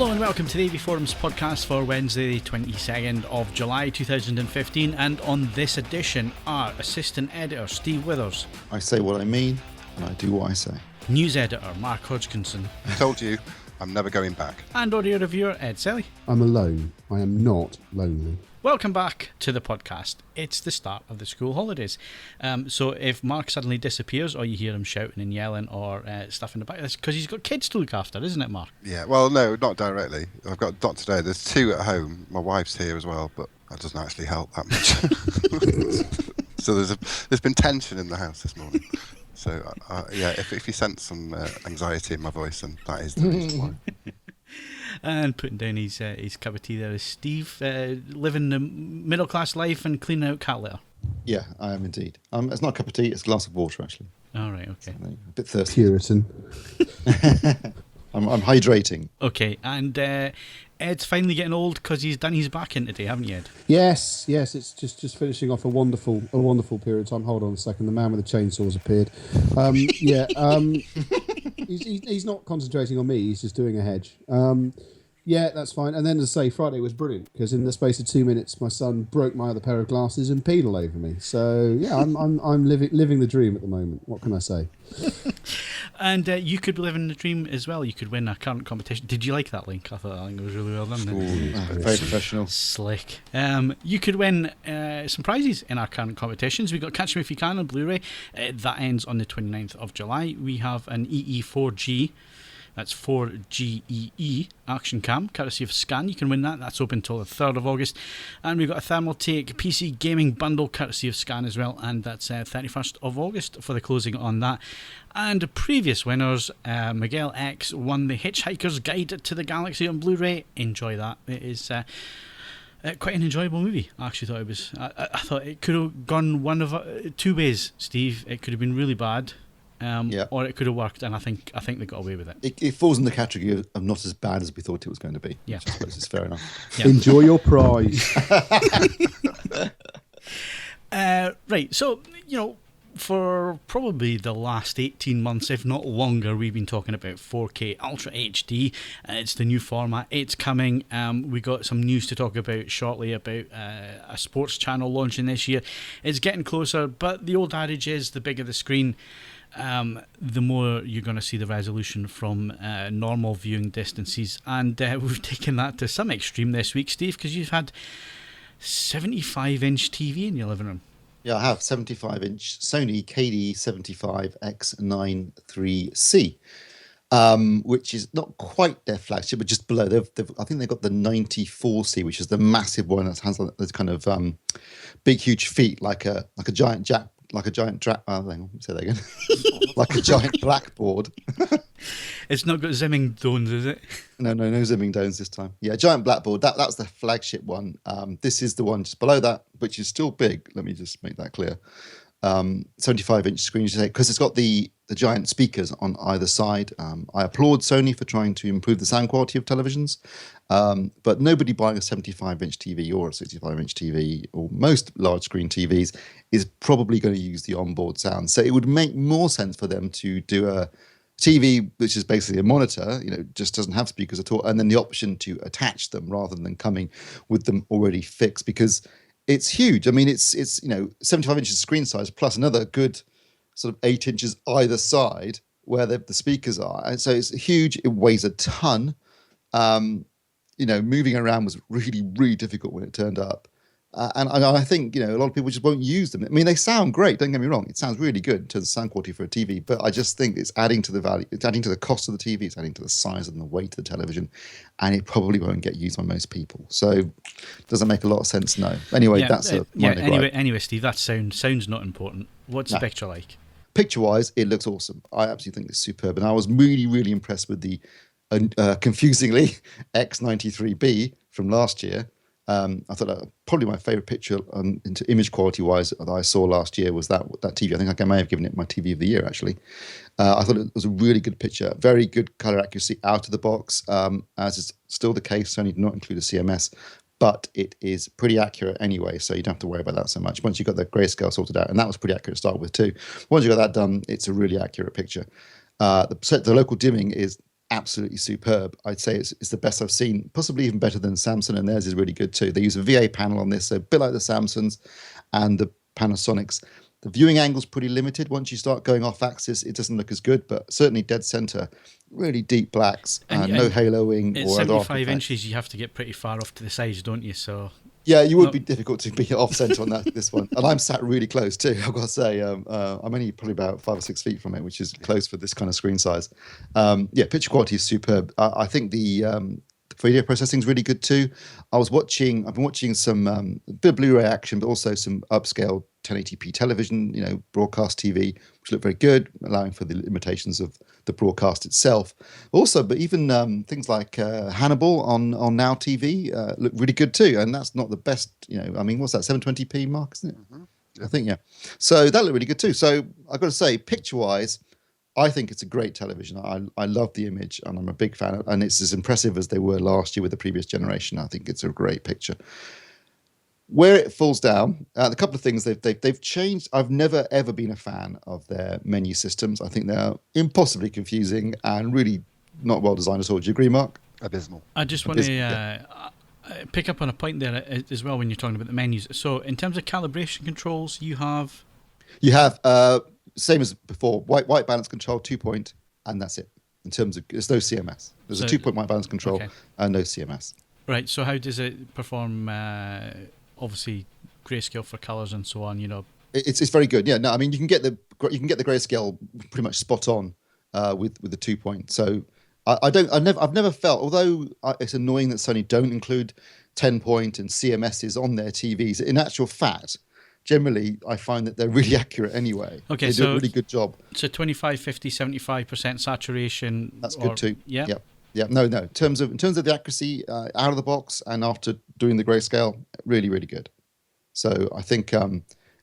Hello and welcome to the AVForums podcast for Wednesday, the 22nd of July 2015, and on this edition, our assistant editor, Steve Withers. I say what I mean, and I do what I say. News editor, Mark Hodgkinson. I told you, I'm never going back. And audio reviewer, Ed Selley. I'm alone. I am not lonely. Welcome back to the podcast. It's the start of the school holidays. So if Mark suddenly disappears or you hear him shouting and yelling or stuff in the back, that's because he's got kids to look after, isn't it, Mark? Yeah, well, no, not directly. I've got not today. There's two at home. My wife's here as well, but that doesn't actually help that much. So there's been tension in the house this morning. So, yeah, if you sense some anxiety in my voice, then that is the reason why. And putting down his cup of tea there is Steve, living the middle-class life and cleaning out cat litter. Yeah, I am indeed. It's not a cup of tea, it's a glass of water, actually. All right, okay. So, a bit thirsty. Puritan. I'm hydrating. Okay, and Ed's finally getting old because he's done his back in today, haven't you, Ed? Yes, it's just finishing off a wonderful period of time. Hold on a second, the man with the chainsaws appeared. He's not concentrating on me, he's just doing a hedge. Yeah, that's fine. And then to say, Friday was brilliant because in the space of 2 minutes, my son broke my other pair of glasses and peed all over me. So yeah, I'm living the dream at the moment. What can I say? And you could be living the dream as well. You could win a current competition. Did you like that link? I think it was really well done. Very professional. Slick. You could win some prizes in our current competitions. We've got Catch Me If You Can on Blu-ray. That ends on the 29th of July. We have an EE4G. That's 4GEE Action Cam, courtesy of Scan. You can win that. That's open until the 3rd of August. And we've got a Thermaltake PC Gaming Bundle, courtesy of Scan as well. And that's 31st of August for the closing on that. And previous winners, Miguel X won the Hitchhiker's Guide to the Galaxy on Blu-ray. Enjoy that. It is quite an enjoyable movie. I actually thought it was. I thought it could have gone one of two ways, Steve. It could have been really bad. Or it could have worked, and I think they got away with it. It falls in the category of not as bad as we thought it was going to be. Yeah, I suppose it's fair enough. Yeah. Enjoy your prize. Right, so for probably the last 18 months, if not longer, we've been talking about 4K Ultra HD. It's the new format. It's coming. We got some news to talk about shortly about a sports channel launching this year. It's getting closer, but the old adage is the bigger the screen, the more you're going to see the resolution from normal viewing distances. And we've taken that to some extreme this week, Steve, because you've had 75-inch TV in your living room. Yeah, I have 75-inch Sony KD75 X93C, which is not quite their flagship, but just below. I think they've got the 94C, which is the massive one that has those kind of big, huge feet, like a giant jack. Like a giant hang on, let me say that again. Like a giant blackboard. It's not got zimming domes, is it? No zimming domes this time. Yeah, giant blackboard. That's the flagship one. This is the one just below that, which is still big. Let me just make that clear. 75-inch screen, because it's got the giant speakers on either side. I applaud Sony for trying to improve the sound quality of televisions, but nobody buying a 75-inch TV or a 65-inch TV or most large screen TVs is probably going to use the onboard sound. So it would make more sense for them to do a TV, which is basically a monitor, just doesn't have speakers at all, and then the option to attach them rather than coming with them already fixed, because it's huge. I mean, it's 75 inches screen size plus another good sort of 8 inches either side where the speakers are. And so it's huge. It weighs a ton. Moving around was really, really difficult when it turned up. And I think, a lot of people just won't use them. I mean, they sound great. Don't get me wrong. It sounds really good in terms of sound quality for a TV. But I just think it's adding to the value. It's adding to the cost of the TV. It's adding to the size and the weight of the television. And it probably won't get used by most people. So doesn't make a lot of sense, no. Anyway, that's a minor gripe. Anyway, Steve, that sound's not important. What's the picture like? Picture-wise, it looks awesome. I absolutely think it's superb. And I was really, really impressed with the, confusingly, X93B from last year. I thought that probably my favourite picture into image quality-wise that I saw last year was that TV. I think I may have given it my TV of the year, actually. I thought it was a really good picture, very good colour accuracy out of the box, as is still the case. Sony did not include a CMS, but it is pretty accurate anyway, so you don't have to worry about that so much. Once you've got the grayscale sorted out, and that was pretty accurate to start with too. Once you've got that done, it's a really accurate picture. The local dimming is absolutely superb. I'd say it's the best I've seen, possibly even better than Samsung, and theirs is really good too. They use a VA panel on this, so a bit like the Samsungs and the Panasonics. The viewing angle's pretty limited. Once you start going off axis, it doesn't look as good, but certainly dead center, really deep blacks, no haloing at or other 75 inches, you have to get pretty far off to the sides, don't you? So yeah, you would be difficult to be off center on this one. And I'm sat really close too. I've got to say, I'm only probably about 5 or 6 feet from it, which is close for this kind of screen size. Yeah, picture quality is superb. I think the video processing is really good too. I've been watching some bit of Blu-ray action, but also some upscale 1080p television, broadcast TV, which look very good, allowing for the limitations of the broadcast itself. Also, but even things like Hannibal on Now TV look really good too. And that's not the best, what's that, 720p mark, isn't it? Mm-hmm. Yeah. I think, yeah. So that looked really good too. So I've got to say, picture-wise, I think it's a great television. I love the image, and I'm a big fan of, and it's as impressive as they were last year with the previous generation. I think it's a great picture. Where it falls down, a couple of things they've changed. I've never ever been a fan of their menu systems. I think they're impossibly confusing and really not well designed at all. Do you agree, Mark? Abysmal. I just want to pick up on a point there as well when you're talking about the menus. So in terms of calibration controls, you have same as before, white balance control, 2-point, and that's it. In terms of, there's no CMS. There's a 2-point white balance control and no CMS. Right. So how does it perform? Obviously, grayscale for colours and so on. It's very good. Yeah. No, I mean you can get the grayscale pretty much spot on with the 2-point. So I've never felt, although it's annoying that Sony don't include 10-point and CMSs on their TVs. In actual fact, generally, I find that they're really accurate anyway. Okay, they do a really good job. So 25, 50, 75% saturation. That's good too. Yeah. Yeah. No. In terms of the accuracy out of the box and after doing the grayscale, really, really good. So I think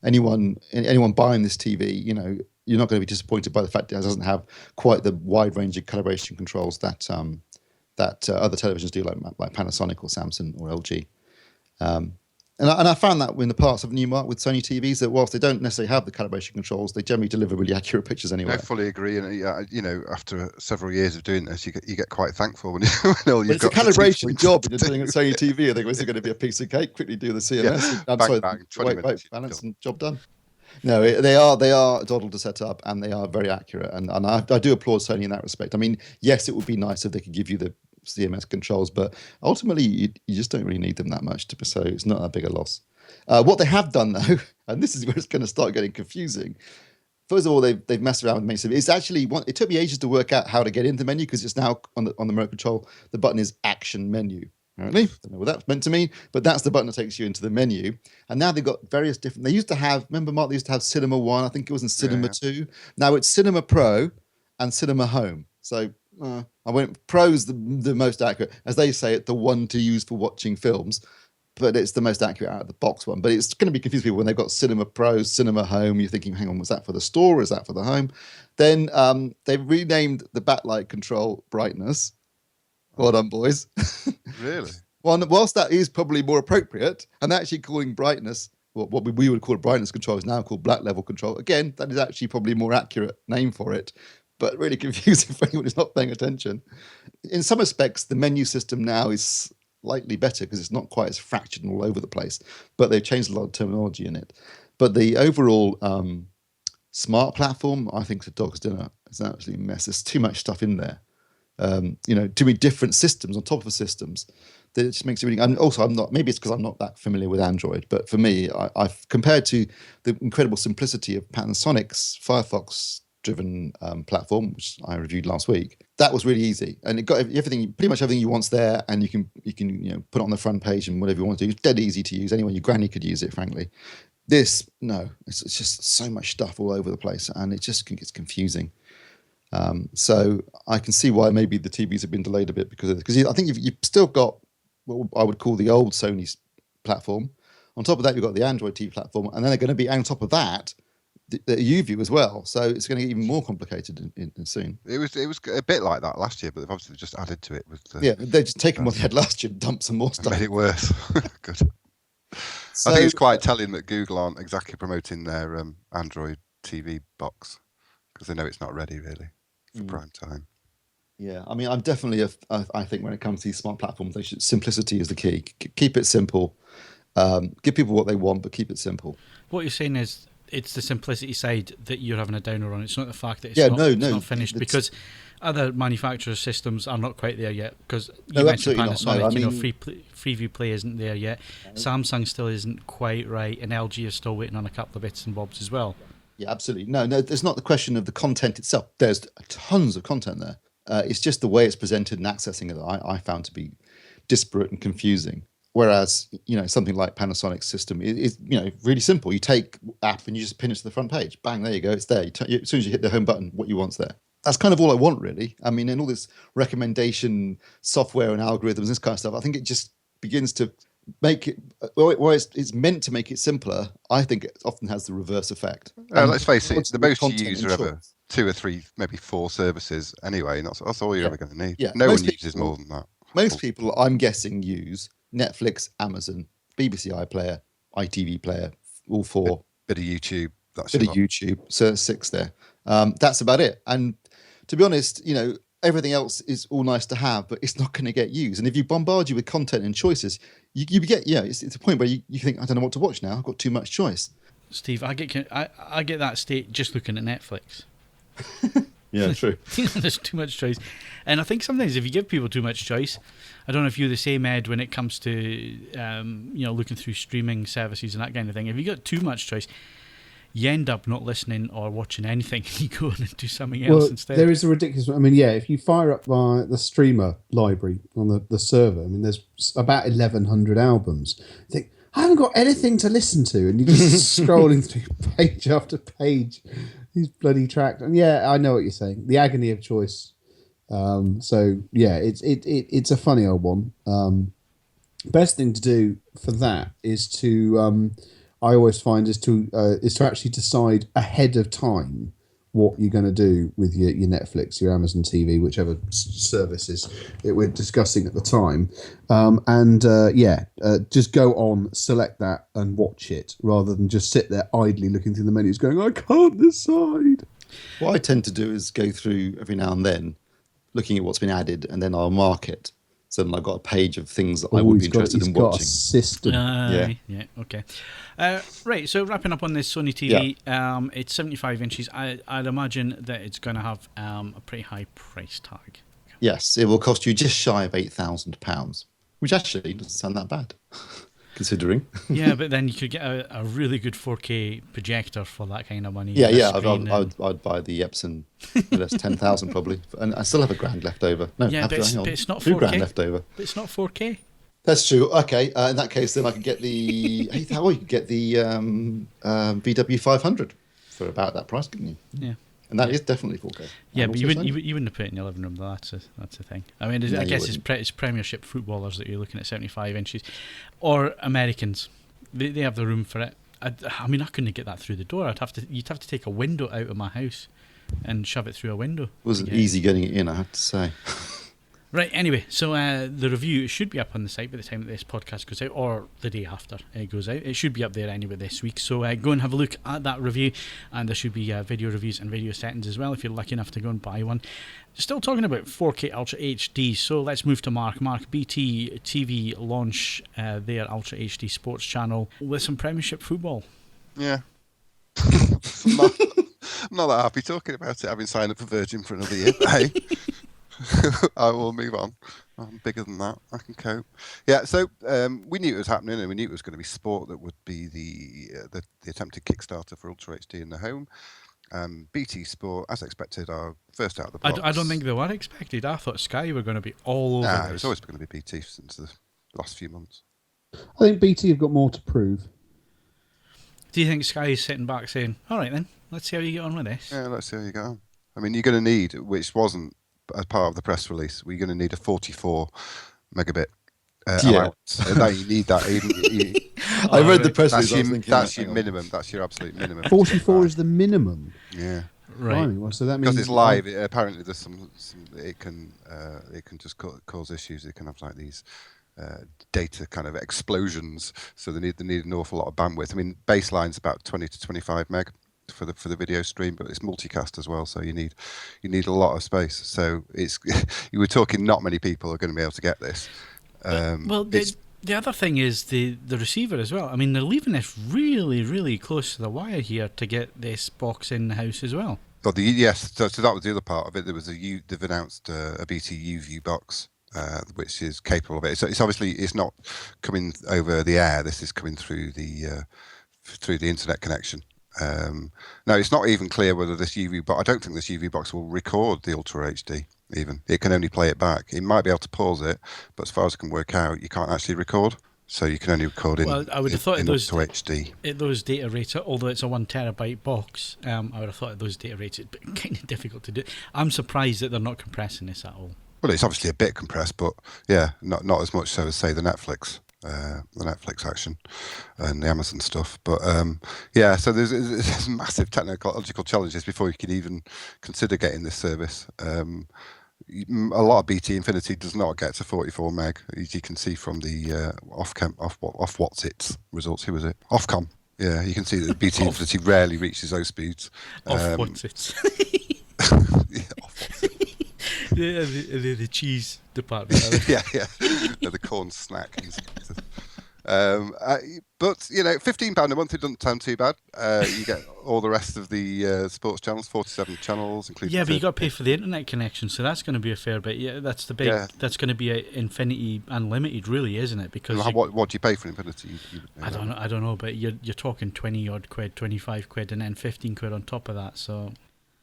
anyone buying this TV, you're not going to be disappointed by the fact that it doesn't have quite the wide range of calibration controls that other televisions do, like Panasonic or Samsung or LG. And I found that in the past, haven't you, Mark, with Sony TVs, that whilst they don't necessarily have the calibration controls, they generally deliver really accurate pictures anyway. I fully agree, and after several years of doing this, you get quite thankful when it's a calibration job, and you're doing it Sony TV. I think, is it going to be a piece of cake? Quickly do the CMS. Yeah. Bang, 20 minutes, balance and job done. No, they are doddle to set up, and they are very accurate, and I do applaud Sony in that respect. I mean, yes, it would be nice if they could give you the CMS controls, but ultimately you just don't really need them that much, so it's not that big a loss. What they have done though, and this is where it's going to start getting confusing. First of all, they've messed around with menu system. It's actually it took me ages to work out how to get into the menu, because it's now on the remote control. The button is Action Menu. Apparently, don't know what that's meant to mean, but that's the button that takes you into the menu. And now they've got various different. They used to have. Remember, Mark? They used to have Cinema 1. I think it was in Cinema 2. Now it's Cinema Pro and Cinema Home. So I went Pro's the most accurate, as they say it, the one to use for watching films, but it's the most accurate out of the box one. But it's going to be confusing people when they've got Cinema Pro, Cinema Home. You're thinking, hang on, was that for the store or is that for the home? Then they've renamed the backlight control brightness. Well done, boys. Really? Whilst that is probably more appropriate, and actually calling brightness, what we would call a brightness control is now called black level control. Again, that is actually probably a more accurate name for it, but really confusing for anyone who's not paying attention. In some respects, the menu system now is slightly better because it's not quite as fractured and all over the place, but they've changed a lot of terminology in it. But the overall smart platform, I think, is a dog's dinner. It's an absolute mess. There's too much stuff in there. Too many different systems on top of systems. That it just makes it really. And also, maybe it's because I'm not that familiar with Android, but for me, I've compared to the incredible simplicity of Panasonic's Firefox-driven platform, which I reviewed last week. That was really easy, and it got everything, pretty much everything you want's there, and you can put it on the front page and whatever you want to do. It's dead easy to use. Anyone, your granny could use it, frankly. This, no, it's just so much stuff all over the place, and it just gets confusing. So I can see why maybe the TVs have been delayed a bit because of this. Because I think you've still got what I would call the old Sony platform. On top of that, you've got the Android TV platform, and then they're going to be on top of that the UView as well. So it's going to get even more complicated in soon. It was a bit like that last year, but they've obviously just added to it with they've just taken what they had last year and dumped some more stuff. Made it worse. Good. So, I think it's quite telling that Google aren't exactly promoting their Android TV box because they know it's not ready really for prime time. Yeah, I mean, I'm definitely I think when it comes to these smart platforms, simplicity is the key. Keep it simple. Give people what they want, but keep it simple. What you're saying is it's the simplicity side that you're having a downer on. It's not the fact that Yeah, it's not finished, because other manufacturers' systems are not quite there yet. Because you mentioned Panasonic, No, I mean, Freeview Play isn't there yet. Samsung still isn't quite right, and LG is still waiting on a couple of bits and bobs as well. Yeah, absolutely. No, there's not the question of the content itself. There's tons of content there. It's just the way it's presented and accessing it that I found to be disparate and confusing. Whereas, something like Panasonic's system is really simple. You take app and you just pin it to the front page. Bang, there you go. It's there. As soon as you hit the home button, what you want's there. That's kind of all I want, really. I mean, and all this recommendation software and algorithms, this kind of stuff, I think it just begins to make it, well, it's meant to make it simpler. I think it often has the reverse effect. Let's face it, the most you use are ever 2 or 3, maybe 4 services anyway. That's all you're ever going to need. Yeah, no one uses more than that. Most people, I'm guessing, use Netflix, Amazon, BBC iPlayer, ITV Player, all 4. Bit of YouTube. YouTube. So 6 there. That's about it. And to be honest, everything else is all nice to have, but it's not going to get used. And if you bombard you with content and choices, you get it's a point where you think, I don't know what to watch now. I've got too much choice. Steve, I get that state just looking at Netflix. Yeah, true. There's too much choice. And I think sometimes if you give people too much choice, I don't know if you're the same, Ed, when it comes to looking through streaming services and that kind of thing. If you got too much choice, you end up not listening or watching anything. You go on and do something else instead. There is a ridiculous... I mean, yeah, if you fire up the streamer library on the server, I mean, there's about 1,100 albums. You think, I haven't got anything to listen to, and you're just scrolling through page after page, these bloody tracks. And yeah, I know what you're saying. The agony of choice. So yeah, it's a funny old one. Best thing to do for that is to I always find is to actually decide ahead of time what you're going to do with your Netflix, your Amazon TV, whichever services that we're discussing at the time. Just go on, select that and watch it, rather than just sit there idly looking through the menus going, I can't decide. What I tend to do is go through every now and then, looking at what's been added, and then I'll mark it. So then I've got a page of things that I would be interested in watching. He's got a system. Yeah, okay. Right, so wrapping up on this Sony TV, it's 75 inches. I'd imagine that it's going to have a pretty high price tag. Yes, it will cost you just shy of £8,000, which actually doesn't sound that bad, considering. Yeah, but then you could get a really good 4K projector for that kind of money. I'd buy the Epson. That's 10,000 probably, and I still have £1,000 left over. No, yeah, but it's not 4K. £2,000 left over. But it's not 4K. That's true. Okay, in that case, then I could get the you could get the VW 500 for about that price, couldn't you? Yeah. And that is definitely 4K. Yeah, but you wouldn't have put it in your living room, though. That's the thing. I mean, I guess it's Premiership footballers that you're looking at 75 inches, or Americans. They have the room for it. I mean, I couldn't get that through the door. You'd have to take a window out of my house and shove it through a window. It wasn't easy getting it in, I have to say. Right, anyway, so the review should be up on the site by the time that this podcast goes out, or the day after it goes out. It should be up there anyway this week, so go and have a look at that review, and there should be video reviews and video settings as well if you're lucky enough to go and buy one. Still talking about 4K Ultra HD, so let's move to Mark. Mark, BT TV launch their Ultra HD sports channel with some Premiership football. Yeah. I'm not that happy talking about it, having signed up for Virgin for another year. Hey. I will move on. I'm bigger than that. I can cope. Yeah, so we knew it was happening, and we knew it was going to be sport that would be the attempted Kickstarter for Ultra HD in the home. BT Sport, as expected, are first out of the box. I don't think they were expected. I thought Sky were going to be all over this. It's always going to be BT since the last few months. I think BT have got more to prove. Do you think Sky is sitting back saying, all right then, let's see how you get on with this? Yeah, let's see how you get on. I mean, you're going to need, which wasn't as part of the press release, we're going to need a 44 megabit allowance. No, you need that. I read the press release. That's your minimum. That's your absolute minimum. 44 is the minimum. Yeah. Right. Well, so that means because it's live. Apparently, there's some. It can just cause issues. It can have like these data kind of explosions. So they need an awful lot of bandwidth. I mean, baseline's about 20 to 25 meg. for the video stream, but it's multicast as well, so you need a lot of space. So it's you were talking, not many people are going to be able to get this. Well, the other thing is the receiver as well. I mean, they're leaving this really, really close to the wire here to get this box in the house as well. Well, yes, so that was the other part of it. There was they've announced a BT U-View box, which is capable of it. So it's obviously, it's not coming over the air. This is coming through the internet connection. Now, it's not even clear whether this UV box, I don't think this UV box will record the Ultra HD even. It can only play it back. It might be able to pause it, but as far as I can work out, you can't actually record. So you can only record well, I would have thought those HD. At those data rates, although it's a 1 terabyte box, I would have thought at those data rates it's kind of difficult to do. I'm surprised that they're not compressing this at all. Well, it's obviously a bit compressed, but yeah, not as much so as, say, the Netflix action and the Amazon stuff. But yeah, so there's massive technological challenges before you can even consider getting this service. A lot of BT Infinity does not get to 44 meg, as you can see from the off what's its results. Who was it? Ofcom. Yeah, you can see that BT Infinity rarely reaches those speeds. Off what's it? Yeah, off what's it. The cheese department. yeah, the corn snack. But you know, £15 a month, it doesn't sound too bad. You get all the rest of the sports channels, 47 channels, including. Yeah, but you got to pay for the internet connection, so that's going to be a fair bit. Yeah, that's the big. Yeah. That's going to be a Infinity Unlimited, really, isn't it? Because what do you pay for Infinity? I don't know, but you're talking 20 odd quid, 25 quid, and then 15 quid on top of that. So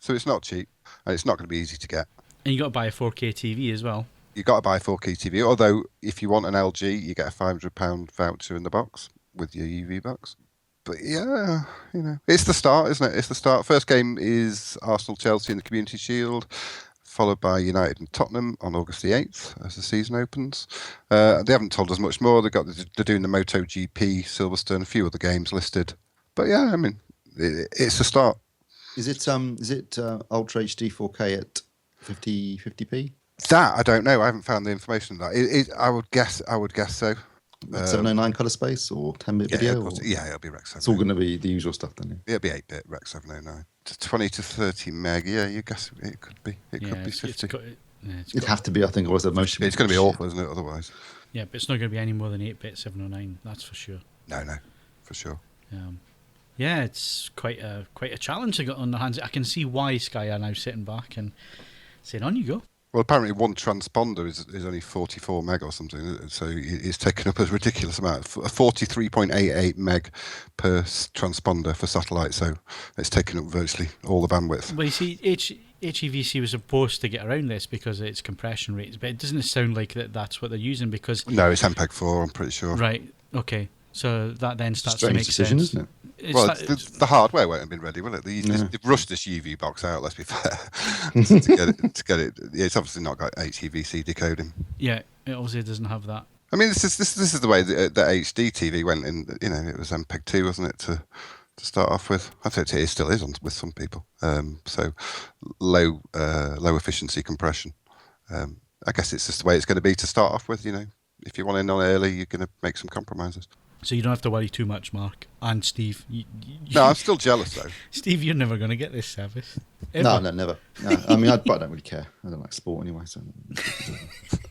it's not cheap, and it's not going to be easy to get. And you got to buy a 4K TV as well. You got to buy a 4K TV. Although if you want an LG, you get a £500 voucher in the box with your UV box. But yeah, you know, it's the start, isn't it? It's the start. First game is Arsenal-Chelsea in the Community Shield, followed by United and Tottenham on August the 8th as the season opens. They haven't told us much more. They're doing the MotoGP, Silverstone, a few other games listed. But yeah, I mean, it's the start. Is it Ultra HD 4K at 50p? That I don't know. I haven't found the information on that. I would guess so. 709 colour space or 10-bit video? Yeah, it'll be Rec 709. It's all going to be the usual stuff then. Yeah, it'll be 8-bit Rec 709. 20 to 30 meg. Yeah, you guess it could be. It could be 50. It'd have to be, I think, or is it motion? It's going to be awful, isn't it? Otherwise. Yeah, but it's not going to be any more than 8-bit 709. That's for sure. No, for sure. Yeah, it's quite a challenge they got on their hands. I can see why Sky are now sitting back and saying, "On you go." Well, apparently one transponder is only 44 meg or something, so it's taken up a ridiculous amount, 43.88 meg per transponder for satellite, so it's taken up virtually all the bandwidth. Well, you see, HEVC was supposed to get around this because of its compression rates, but it doesn't sound like that's what they're using because... No, it's MPEG-4, I'm pretty sure. Right, okay. So that then starts to make decision, sense. Isn't it? The hardware won't have been ready, will it? They've rushed this UV box out, let's be fair, to get it. It's obviously not got HEVC decoding. Yeah, it obviously doesn't have that. I mean, this is the way that HD TV went in. You know, it was MPEG-2, wasn't it, to start off with? I think it still is with some people. So low efficiency compression. I guess it's just the way it's going to be to start off with. You know, if you want in on early, you're going to make some compromises. So you don't have to worry too much, Mark and Steve. No, I'm still jealous though. Steve, you're never going to get this service. Ever. No, never. No. I mean, I don't really care. I don't like sport anyway. So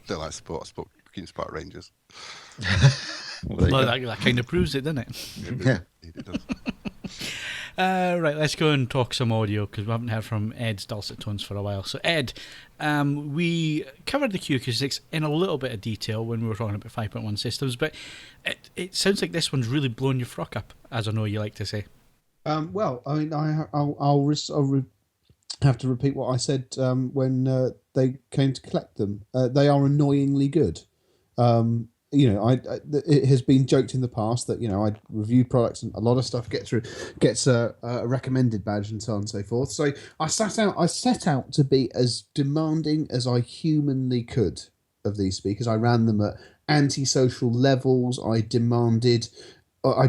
don't like sport. Keen Sport Rangers. Well, that kind of proves it, doesn't it? Yeah, it does. Right, let's go and talk some audio because we haven't heard from Ed's dulcet tones for a while. So, Ed, we covered the Q Acoustics in a little bit of detail when we were talking about 5.1 systems, but it sounds like this one's really blown your frock up, as I know you like to say. Well, I mean, I'll have to repeat what I said when they came to collect them. They are annoyingly good. You know, it has been joked in the past that, you know, I review products and a lot of stuff gets a recommended badge and so on and so forth. So I set out to be as demanding as I humanly could of these speakers. I ran them at antisocial levels. I demanded, I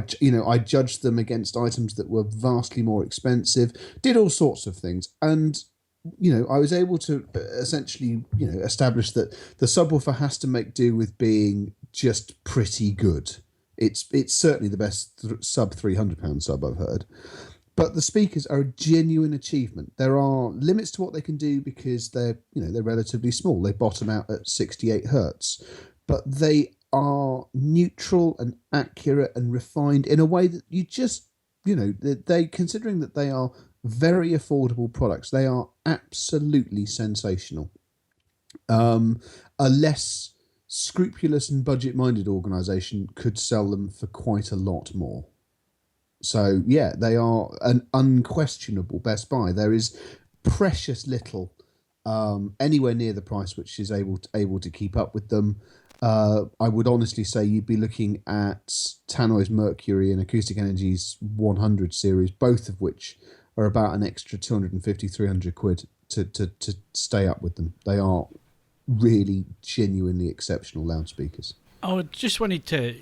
judged them against items that were vastly more expensive. Did all sorts of things, and you know, I was able to essentially, you know, establish that the subwoofer has to make do with being just pretty good. It's certainly the best sub £300 sub I've heard. But the speakers are a genuine achievement. There are limits to what they can do because they're relatively small. They bottom out at 68 hertz, but they are neutral and accurate and refined in a way that you just, they considering that they are very affordable products, they are absolutely sensational. A less scrupulous and budget-minded organisation could sell them for quite a lot more. So, yeah, they are an unquestionable best buy. There is precious little anywhere near the price which is able to keep up with them. I would honestly say you'd be looking at Tannoy's Mercury and Acoustic Energy's 100 series, both of which are about an extra 250, 300 quid to stay up with them. They are really genuinely exceptional loudspeakers. I just wanted to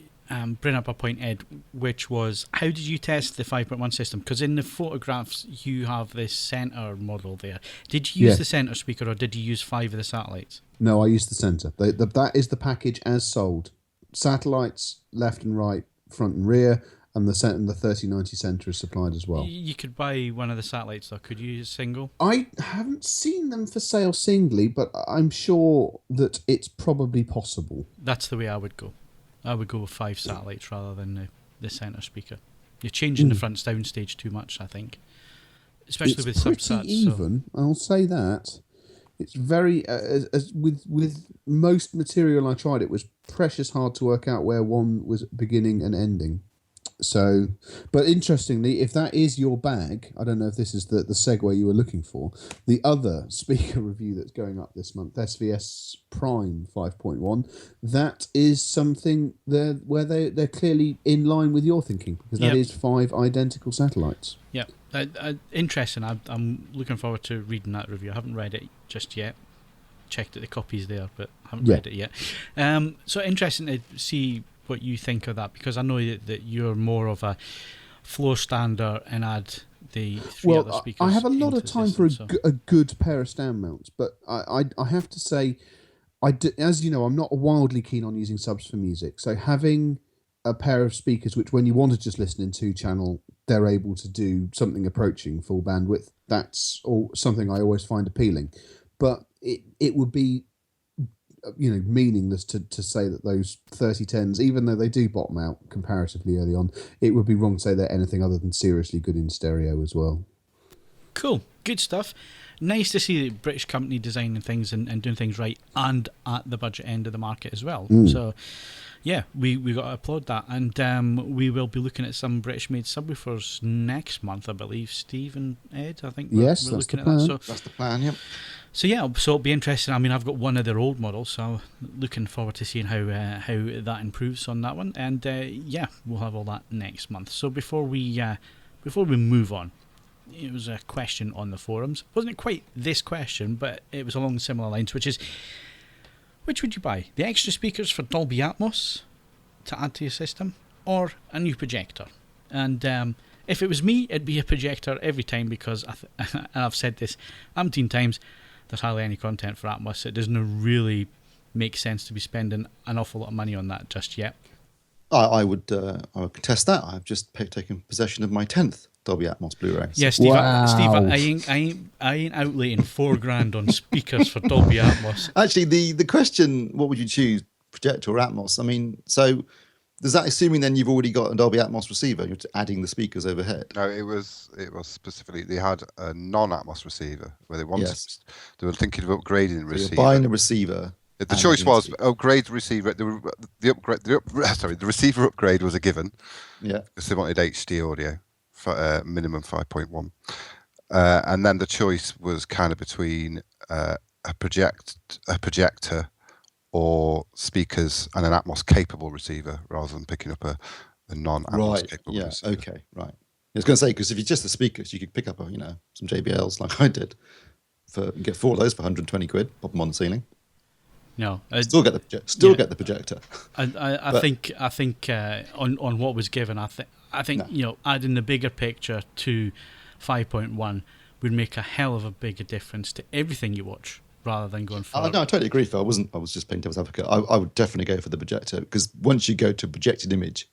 bring up a point, Ed, which was, how did you test the 5.1 system? Because in the photographs you have this centre model there. Did you use the centre speaker, or did you use 5 of the satellites? No, I used the centre. That is the package as sold. Satellites, left and right, front and rear, and the 3090 centre is supplied as well. You could buy one of the satellites, though. Could you use single? I haven't seen them for sale singly, but I'm sure that it's probably possible. That's the way I would go. I would go with 5 satellites rather than the centre speaker. You're changing the front downstage too much, I think. Especially with subsats. It's pretty even, I'll say that. It's very, with most material I tried, it was precious hard to work out where one was beginning and ending. So, but interestingly, if that is your bag, I don't know if this is the segue you were looking for, the other speaker review that's going up this month, SVS Prime 5.1, that is something where they're clearly in line with your thinking, because that is 5 identical satellites. Yeah, interesting. I'm looking forward to reading that review. I haven't read it just yet. Checked that the copy's there, but haven't read it yet. So interesting to see what you think of that, because I know that you're more of a floor stander and add the 3 other speakers. I have a lot of time for a good pair of stand mounts, but I have to say, as you know, I'm not wildly keen on using subs for music, so having a pair of speakers which, when you want to just listen in 2-channel, they're able to do something approaching full bandwidth, that's something I always find appealing. But it would be meaningless to say that those 3010s, even though they do bottom out comparatively early on, it would be wrong to say they're anything other than seriously good in stereo as well. Cool, good stuff. Nice to see the British company designing things and doing things right, and at the budget end of the market as well. So yeah, we got to applaud that, and we will be looking at some British made subwoofers next month, I believe. Steve and Ed, I think we're looking at that. So that's the plan. Yep. So yeah, so it'll be interesting. I mean, I've got one of their old models, so looking forward to seeing how that improves on that one. And yeah, we'll have all that next month. So before we move on, it was a question on the forums. Wasn't quite this question, but it was along similar lines, which is, which would you buy? The extra speakers for Dolby Atmos to add to your system, or a new projector? And if it was me, it'd be a projector every time, because I've said this umpteen times, there's hardly any content for Atmos. It doesn't really make sense to be spending an awful lot of money on that just yet. I would contest that. I've just taken possession of my 10th Dolby Atmos Blu-ray. Yeah, Steve. Wow. Steve, I ain't outlaying $4,000 on speakers for Dolby Atmos. Actually, the question, what would you choose, projector or Atmos? I mean, so does that assuming then you've already got a Dolby Atmos receiver? You're adding the speakers overhead. No, it was specifically they had a non-Atmos receiver where they wanted. Yes. They were thinking of upgrading the receiver. You're buying a receiver. The choice was upgrade the receiver. The receiver upgrade was a given. Yeah, because they wanted HD audio, for, minimum 5.1, and then the choice was kind of between a projector or speakers and an Atmos capable receiver, rather than picking up a non-Atmos capable receiver. Okay, right. I was going to say, because if you're just the speakers, you could pick up some JBLs like I did, get 4 of those for 120 quid, pop them on the ceiling. No, still get the projector. I think on what was given, I think adding the bigger picture to 5.1 would make a hell of a bigger difference to everything you watch, rather than going for. No, I totally agree, Phil. I was just playing devil's advocate. I would definitely go for the projector, because once you go to projected image,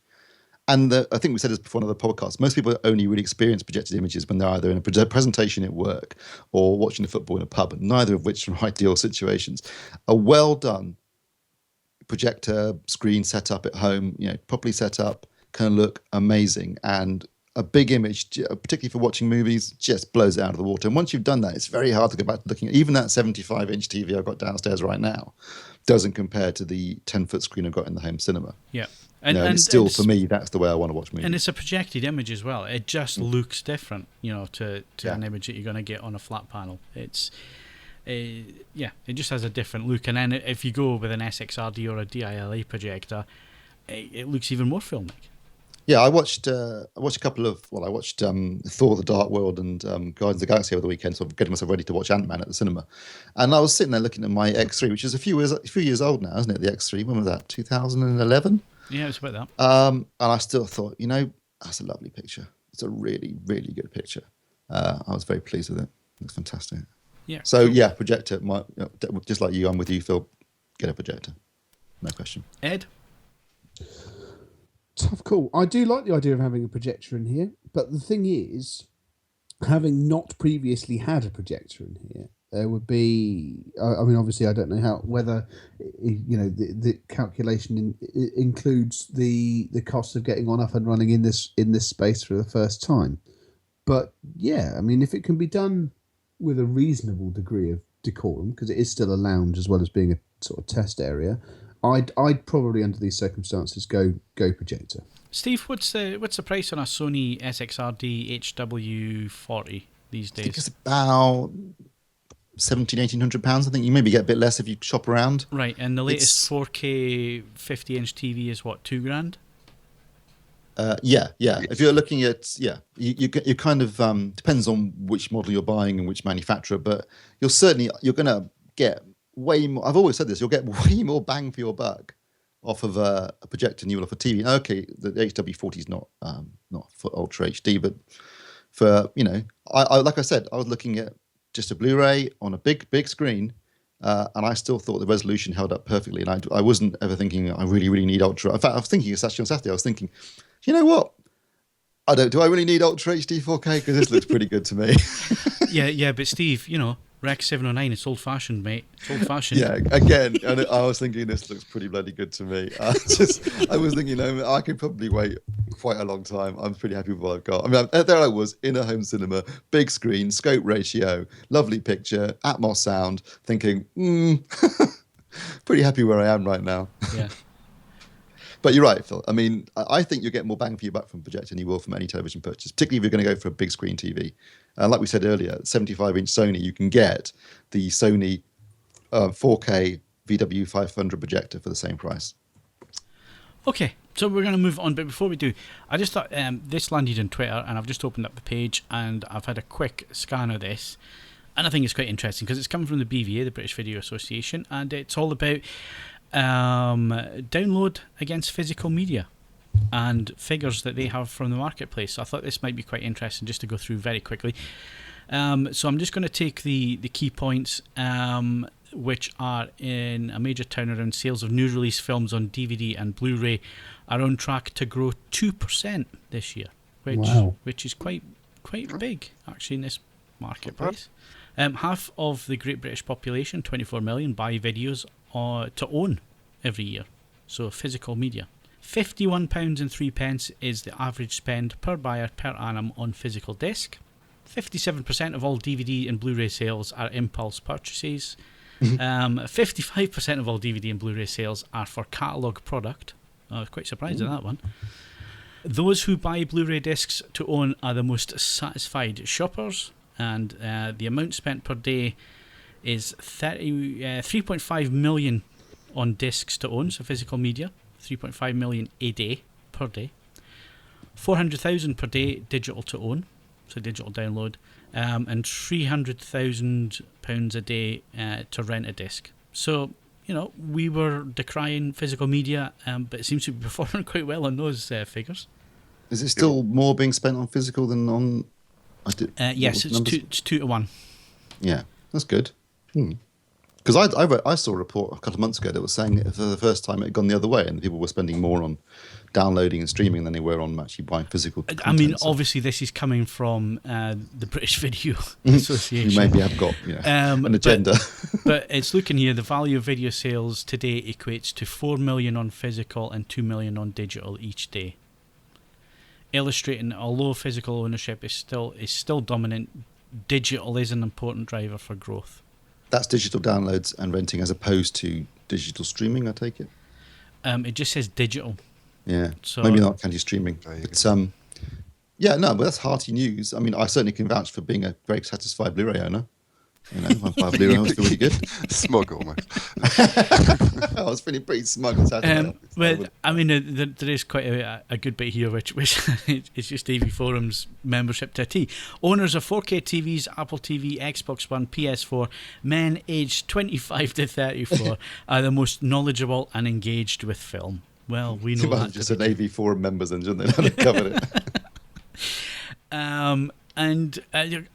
And I think we said this before on other podcasts, most people only really experience projected images when they're either in a presentation at work or watching the football in a pub, neither of which are ideal situations. A well done projector screen set up at home, properly set up, can look amazing. And a big image, particularly for watching movies, just blows it out of the water. And once you've done that, it's very hard to go back to looking at even that 75-inch TV I've got downstairs right now. Doesn't compare to the 10-foot screen I've got in the home cinema. Yeah. And still, for me, that's the way I want to watch movies. And it's a projected image as well. It just looks different, to an image that you're going to get on a flat panel. It just has a different look. And then if you go with an SXRD or a DILA projector, it looks even more filmic. Yeah, I watched a couple of. Well, I watched Thor: The Dark World and Guardians of the Galaxy over the weekend, so I'm getting myself ready to watch Ant-Man at the cinema. And I was sitting there looking at my X3, which is a few years old now, isn't it? The X3. When was that? 2011. Yeah, it's about that. And I still thought, that's a lovely picture. It's a really, really good picture. I was very pleased with it. It's fantastic. Yeah. So projector. Just like you, I'm with you, Phil. Get a projector. No question. Ed. Tough call. I do like the idea of having a projector in here, but the thing is, having not previously had a projector in here, there would be. I mean, obviously, I don't know whether the calculation includes the cost of getting on up and running in this space for the first time. But yeah, I mean, if it can be done with a reasonable degree of decorum, because it is still a lounge as well as being a sort of test area, I'd probably, under these circumstances, go projector. Steve, what's the price on a Sony SXRD HW40 these days? I think it's about £1,700-1,800. I think you maybe get a bit less if you shop around. Right, and the latest 4K 50-inch TV is what, $2,000? Yeah. If you're looking at, you kind of depends on which model you're buying and which manufacturer, but you're going to get way more. I've always said this: you'll get way more bang for your buck off of a projector than you will off a TV. Okay, the HW40 is not for Ultra HD, but for I like I said, I was looking at just a Blu-ray on a big screen, and I still thought the resolution held up perfectly. And I wasn't ever thinking I really need Ultra. In fact, I was thinking actually on Saturday. I was thinking, you know what? Do I really need Ultra HD 4K? Because this looks pretty good to me. yeah, but Steve, Rec 709, it's old-fashioned, mate. It's old-fashioned. Yeah, again, and I was thinking this looks pretty bloody good to me. I was thinking, I could probably wait quite a long time. I'm pretty happy with what I've got. I mean, there I was in a home cinema, big screen, scope ratio, lovely picture, Atmos sound, thinking, pretty happy where I am right now. Yeah. But you're right, Phil. I mean, I think you'll get more bang for your buck from a projector than you will from any television purchase, particularly if you're going to go for a big screen TV. Like we said earlier, 75-inch Sony, you can get the Sony 4K VW500 projector for the same price. Okay, so we're going to move on, but before we do, I just thought this landed on Twitter, and I've just opened up the page, and I've had a quick scan of this, and I think it's quite interesting because it's coming from the BVA, the British Video Association, and it's all about download against physical media and figures that they have from the marketplace. So I thought this might be quite interesting just to go through very quickly. So I'm just going to take the key points, which are in a major turnaround. Sales of new release films on DVD and Blu-ray are on track to grow 2% this year, which is quite big actually in this marketplace. Half of the Great British population, 24 million, buy videos to own every year. So physical media. £51.03 is the average spend per buyer per annum on physical disc. 57% of all DVD and Blu-ray sales are impulse purchases. 55% of all DVD and Blu-ray sales are for catalogue product. I was quite surprised at that one. Those who buy Blu-ray discs to own are the most satisfied shoppers, and the amount spent per day is 3.5 million on discs to own, so physical media, 3.5 million a day, per day. 400,000 per day digital to own, so digital download, and £300,000 a day to rent a disc. So, we were decrying physical media, but it seems to be performing quite well on those figures. Is it still more being spent on physical than on... Yes, it's 2 to 1. Yeah, that's good. Because I saw a report a couple of months ago that was saying that for the first time it had gone the other way, and people were spending more on downloading and streaming than they were on actually buying physical content. I mean, obviously this is coming from the British Video Association. You maybe have got an agenda. But it's looking here, the value of video sales today equates to 4 million on physical and 2 million on digital each day. Illustrating, although physical ownership is still dominant, digital is an important driver for growth. That's digital downloads and renting as opposed to digital streaming, I take it? It just says digital. Yeah, so, maybe not candy streaming. But, yeah, no, but that's hearty news. I mean, I certainly can vouch for being a very satisfied Blu-ray owner. You know, my Blu-ray was really good. Smug almost. I was feeling pretty smug on Saturday. But I mean, there is quite a good bit here, which is just AVForums membership to a T. Owners of 4K TVs, Apple TV, Xbox One, PS4, men aged 25 to 34 are the most knowledgeable and engaged with film. Well, we know that. Just an AV Forum members and they covered it. And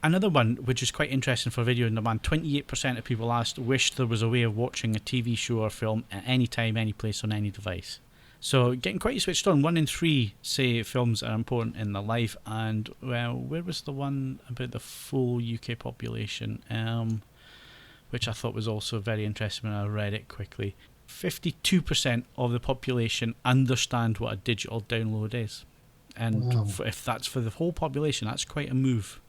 another one, which is quite interesting for video on demand, 28% of people asked wished there was a way of watching a TV show or film at any time, any place, on any device. So getting quite switched on. 1 in 3 say films are important in their life. And, well, where was the one about the full UK population, which I thought was also very interesting when I read it quickly. 52% of the population understand what a digital download is. And wow. If that's for the whole population, that's quite a move.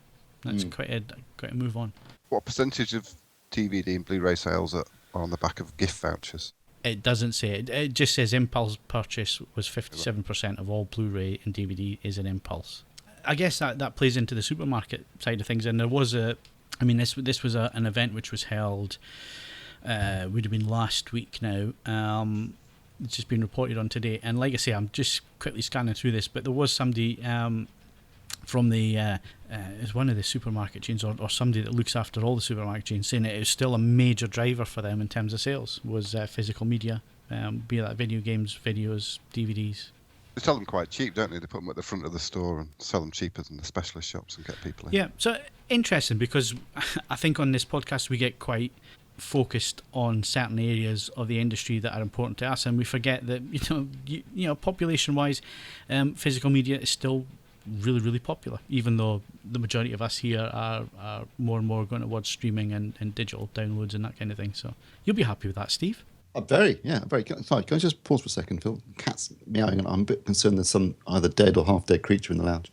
That's quite a move on. What percentage of DVD and Blu-ray sales are on the back of gift vouchers? It doesn't say it. It just says impulse purchase was 57% of all Blu-ray and DVD is an impulse. I guess that plays into the supermarket side of things. And there was this was an event which was held, would have been last week now. It's just been reported on today, and like I say, I'm just quickly scanning through this, but there was somebody from the is one of the supermarket chains or somebody that looks after all the supermarket chains saying it is still a major driver for them in terms of sales was physical media, be that video games, videos, DVDs. They sell them quite cheap, don't they? They put them at the front of the store and sell them cheaper than the specialist shops and get people in. Yeah, so interesting, because I think on this podcast we get quite focused on certain areas of the industry that are important to us, and we forget that you know population wise, physical media is still really, really popular, even though the majority of us here are more and more going towards streaming and digital downloads and that kind of thing. So you'll be happy with that, Steve. Very. Sorry, can I just pause for a second, Phil? Cat's meowing, and I'm a bit concerned there's some either dead or half-dead creature in the lounge.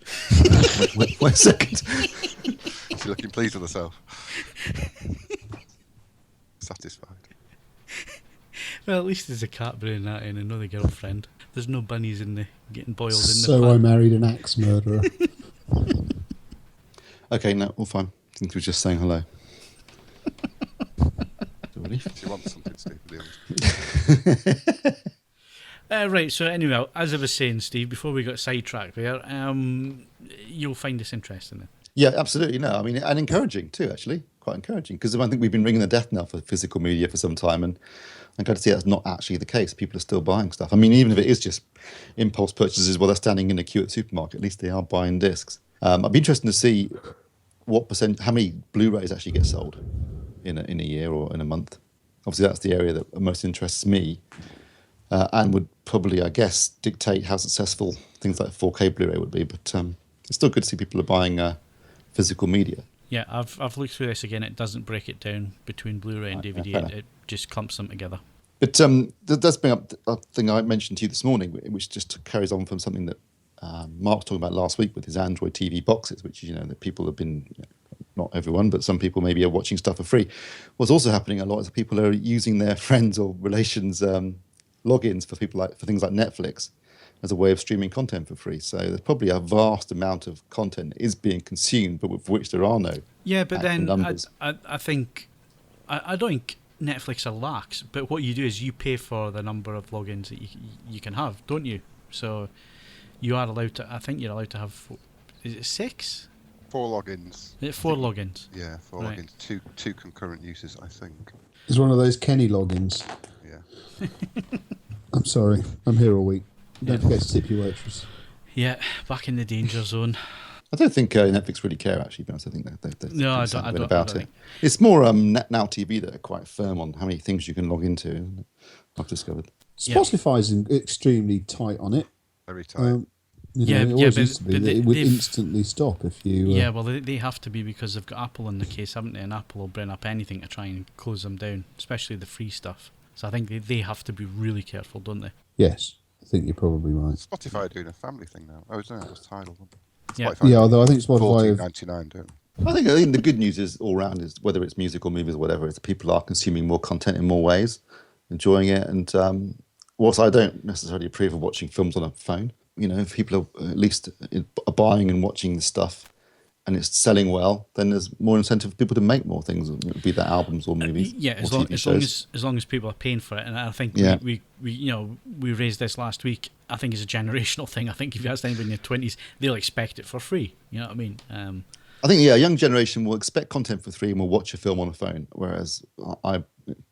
wait a second. She's looking pleased with herself. Satisfied. Well, at least there's a cat bringing that in, another girlfriend. There's no bunnies getting boiled in the So pot. I married an axe murderer. Okay, no, all fine. I think we were just saying hello. She wants something, Steve. Right, so anyway, as I was saying, Steve, before we got sidetracked there, you'll find this interesting then. Yeah, absolutely. No, I mean, and encouraging too, actually. Quite encouraging, because I think we've been ringing the death knell for physical media for some time, and I'm glad to see that's not actually the case. People are still buying stuff. I mean, even if it is just impulse purchases while they're standing in a queue at the supermarket, at least they are buying discs. I'd be interested to see how many Blu-rays actually get sold in a year or in a month. Obviously, that's the area that most interests me, and would probably, I guess, dictate how successful things like 4K Blu-ray would be. But it's still good to see people are buying physical media. Yeah, I've looked through this again. It doesn't break it down between Blu-ray and DVD. It just clumps them together. But does bring up a thing I mentioned to you this morning, which just carries on from something that Mark was talking about last week with his Android TV boxes, which that people have been, not everyone, but some people maybe are watching stuff for free. What's also happening a lot is that people are using their friends or relations' logins for things like Netflix as a way of streaming content for free. So there's probably a vast amount of content that is being consumed, but for which there are no. Yeah, but then I think I don't think Netflix are lax, but what you do is you pay for the number of logins that you can have, don't you? So you are allowed to. I think you're allowed to have. Is it 6? 4 logins. Is it 4 logins? Yeah, 4 logins. Two concurrent uses, I think. It's one of those Kenny logins. Yeah. I'm sorry. I'm here all week. Don't forget to tip your waitress. Yeah, back in the danger zone. I don't think Netflix really care, actually, because I think they're No, I doing don't about it. think. It's more Now TV that are quite firm on how many things you can log into, isn't it? I've discovered. Spotify's extremely tight on it. Very tight. It always used to be that it would instantly stop if you... Yeah, well, they have to be because they've got Apple in the case, haven't they? And Apple will bring up anything to try and close them down, especially the free stuff. So I think they have to be really careful, don't they? Yes, I think you're probably right. Spotify are doing a family thing now. Oh, no, it was Tidal. Yeah. Yeah, although I think Spotify... $14.99, don't I think the good news is all round is whether it's music or movies or whatever, is people are consuming more content in more ways, enjoying it. And whilst I don't necessarily approve of watching films on a phone, if people are at least are buying and watching the stuff and it's selling well, then there's more incentive for people to make more things, be that albums or movies. As long as people are paying for it. And I think we raised this last week. I think it's a generational thing. I think if you ask anybody in their 20s, they'll expect it for free. You know what I mean? I think, a young generation will expect content for free and will watch a film on a phone, whereas I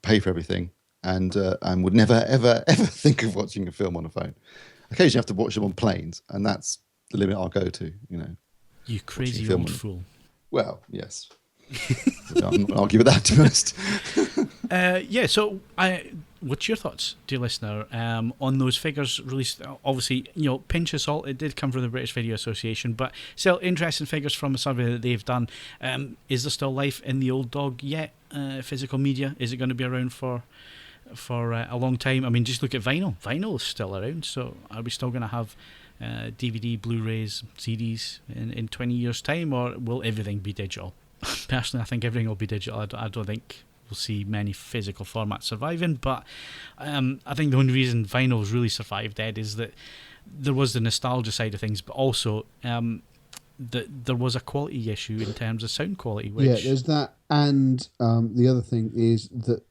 pay for everything and would never, ever, ever think of watching a film on a phone. Occasionally I have to watch them on planes, and that's the limit I'll go to, You crazy old fool. Well, yes. I'll give it that, to be honest. So what's your thoughts, dear listener, on those figures released? Obviously, pinch of salt, it did come from the British Video Association, but still interesting figures from a survey that they've done. Is there still life in the old dog yet? Physical media, is it going to be around for a long time? I mean, just look at vinyl. Vinyl is still around, so are we still going to have DVD, Blu-rays, CDs in 20 years' time, or will everything be digital? Personally, I think everything will be digital. I don't think we'll see many physical formats surviving, but I think the only reason vinyl's really survived, Ed, is that there was the nostalgia side of things, but also that there was a quality issue in terms of sound quality. Which, there's that, and the other thing is that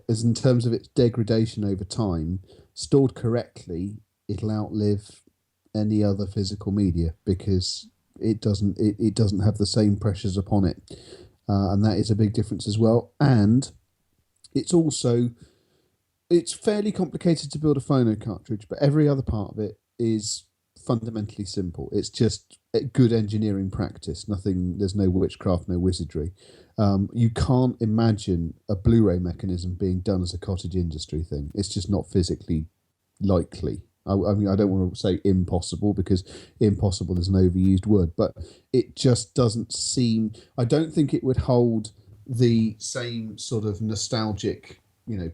as in terms of its degradation over time, stored correctly, it'll outlive any other physical media because it doesn't have the same pressures upon it, and that is a big difference as well. And it's fairly complicated to build a phono cartridge, but every other part of it is fundamentally simple. It's just good engineering practice. There's no witchcraft, no wizardry. You can't imagine a Blu-ray mechanism being done as a cottage industry thing. It's just not physically likely. I mean, I don't want to say impossible because impossible is an overused word, but it just doesn't seem... I don't think it would hold the same sort of nostalgic,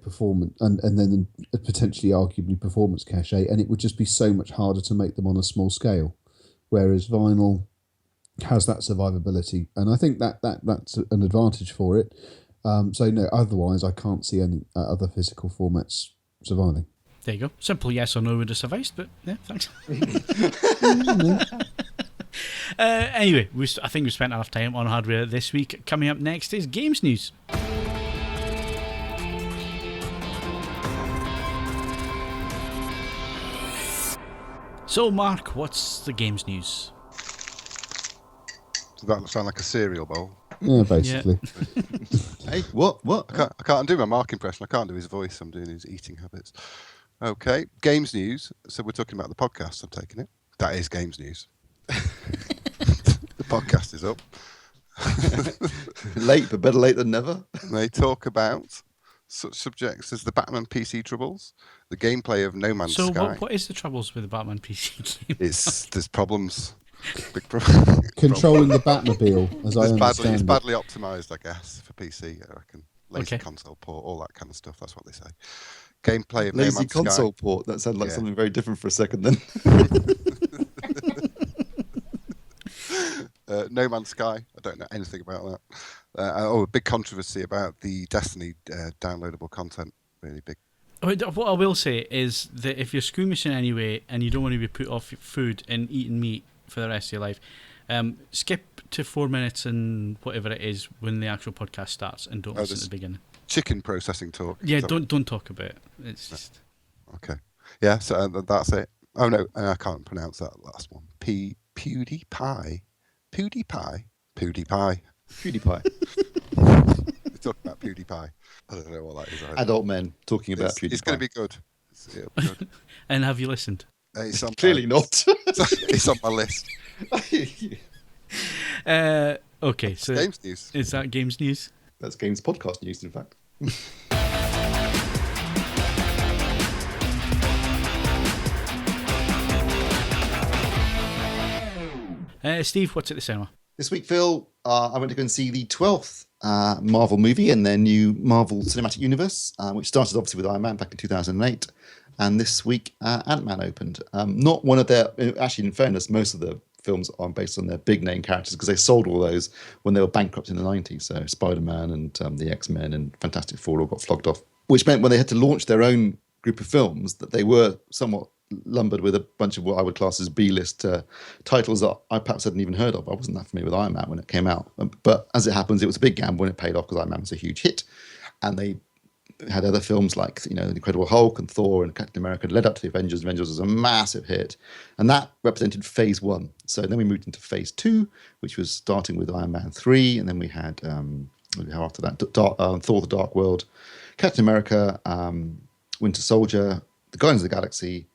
performance and then potentially arguably performance cachet, and it would just be so much harder to make them on a small scale, whereas vinyl has that survivability, and I think that's an advantage for it. So no, otherwise I can't see any other physical formats surviving. There you go. Simple yes or no would have sufficed, but yeah, thanks. Anyway, I think we spent enough time on hardware this week. Coming up next is games news. So, Mark, what's the games news? Does that sound like a cereal bowl? Yeah, basically. Yeah. Hey, what? I can't do my Mark impression. I can't do his voice. I'm doing his eating habits. Okay, games news. So we're talking about the podcast, I'm taking it. That is games news. The podcast is up. Late, but better late than never. They talk about such subjects as the Batman PC troubles, the gameplay of No Man's Sky. So what is the troubles with the Batman PC game? There's problems. Big problems. Controlling the Batmobile, as I understand It's it. badly optimised, I guess, for PC. I reckon. Lazy console port, all that kind of stuff. That's what they say. Gameplay of No Lazy Man's console Sky. port. That sounded like something very different for a second then. No Man's Sky. I don't know anything about that. A big controversy about the Destiny downloadable content. Really big. What I will say is that if you're squeamish in any way and you don't want to be put off food and eating meat for the rest of your life, skip to 4 minutes and whatever it is when the actual podcast starts and don't listen to the beginning. Chicken processing talk. Yeah, don't talk about it. It's just... Okay. Yeah, so that's it. Oh no, I can't pronounce that last one. PewDiePie. PewDiePie. We talk about PewDiePie. I don't know what that is. Adult men talking about PewDiePie. It's going to be good. It'll be good. And have you listened? It's on Clearly not. It's on my list. Okay, so Games news. is that games news? That's Games podcast news, in fact. Steve, what's at the cinema? This week, Phil, I went to go and see the 12th Marvel movie in their new Marvel Cinematic Universe, which started obviously with Iron Man back in 2008. And this week, Ant-Man opened. Not one of their... Actually, in fairness, most of the films are based on their big-name characters because they sold all those when they were bankrupt in the 90s. So Spider-Man and the X-Men and Fantastic Four all got flogged off, which meant when they had to launch their own group of films that they were somewhat lumbered with a bunch of what I would class as B-list titles that I perhaps hadn't even heard of. I wasn't that familiar with Iron Man when it came out. But as it happens, it was a big gamble and it paid off because Iron Man was a huge hit. And they had other films like, The Incredible Hulk and Thor and Captain America led up to the Avengers. Avengers was a massive hit. And that represented phase one. So then we moved into phase two, which was starting with Iron Man 3. And then we had, after that, Thor: The Dark World, Captain America, Winter Soldier, The Guardians of the Galaxy,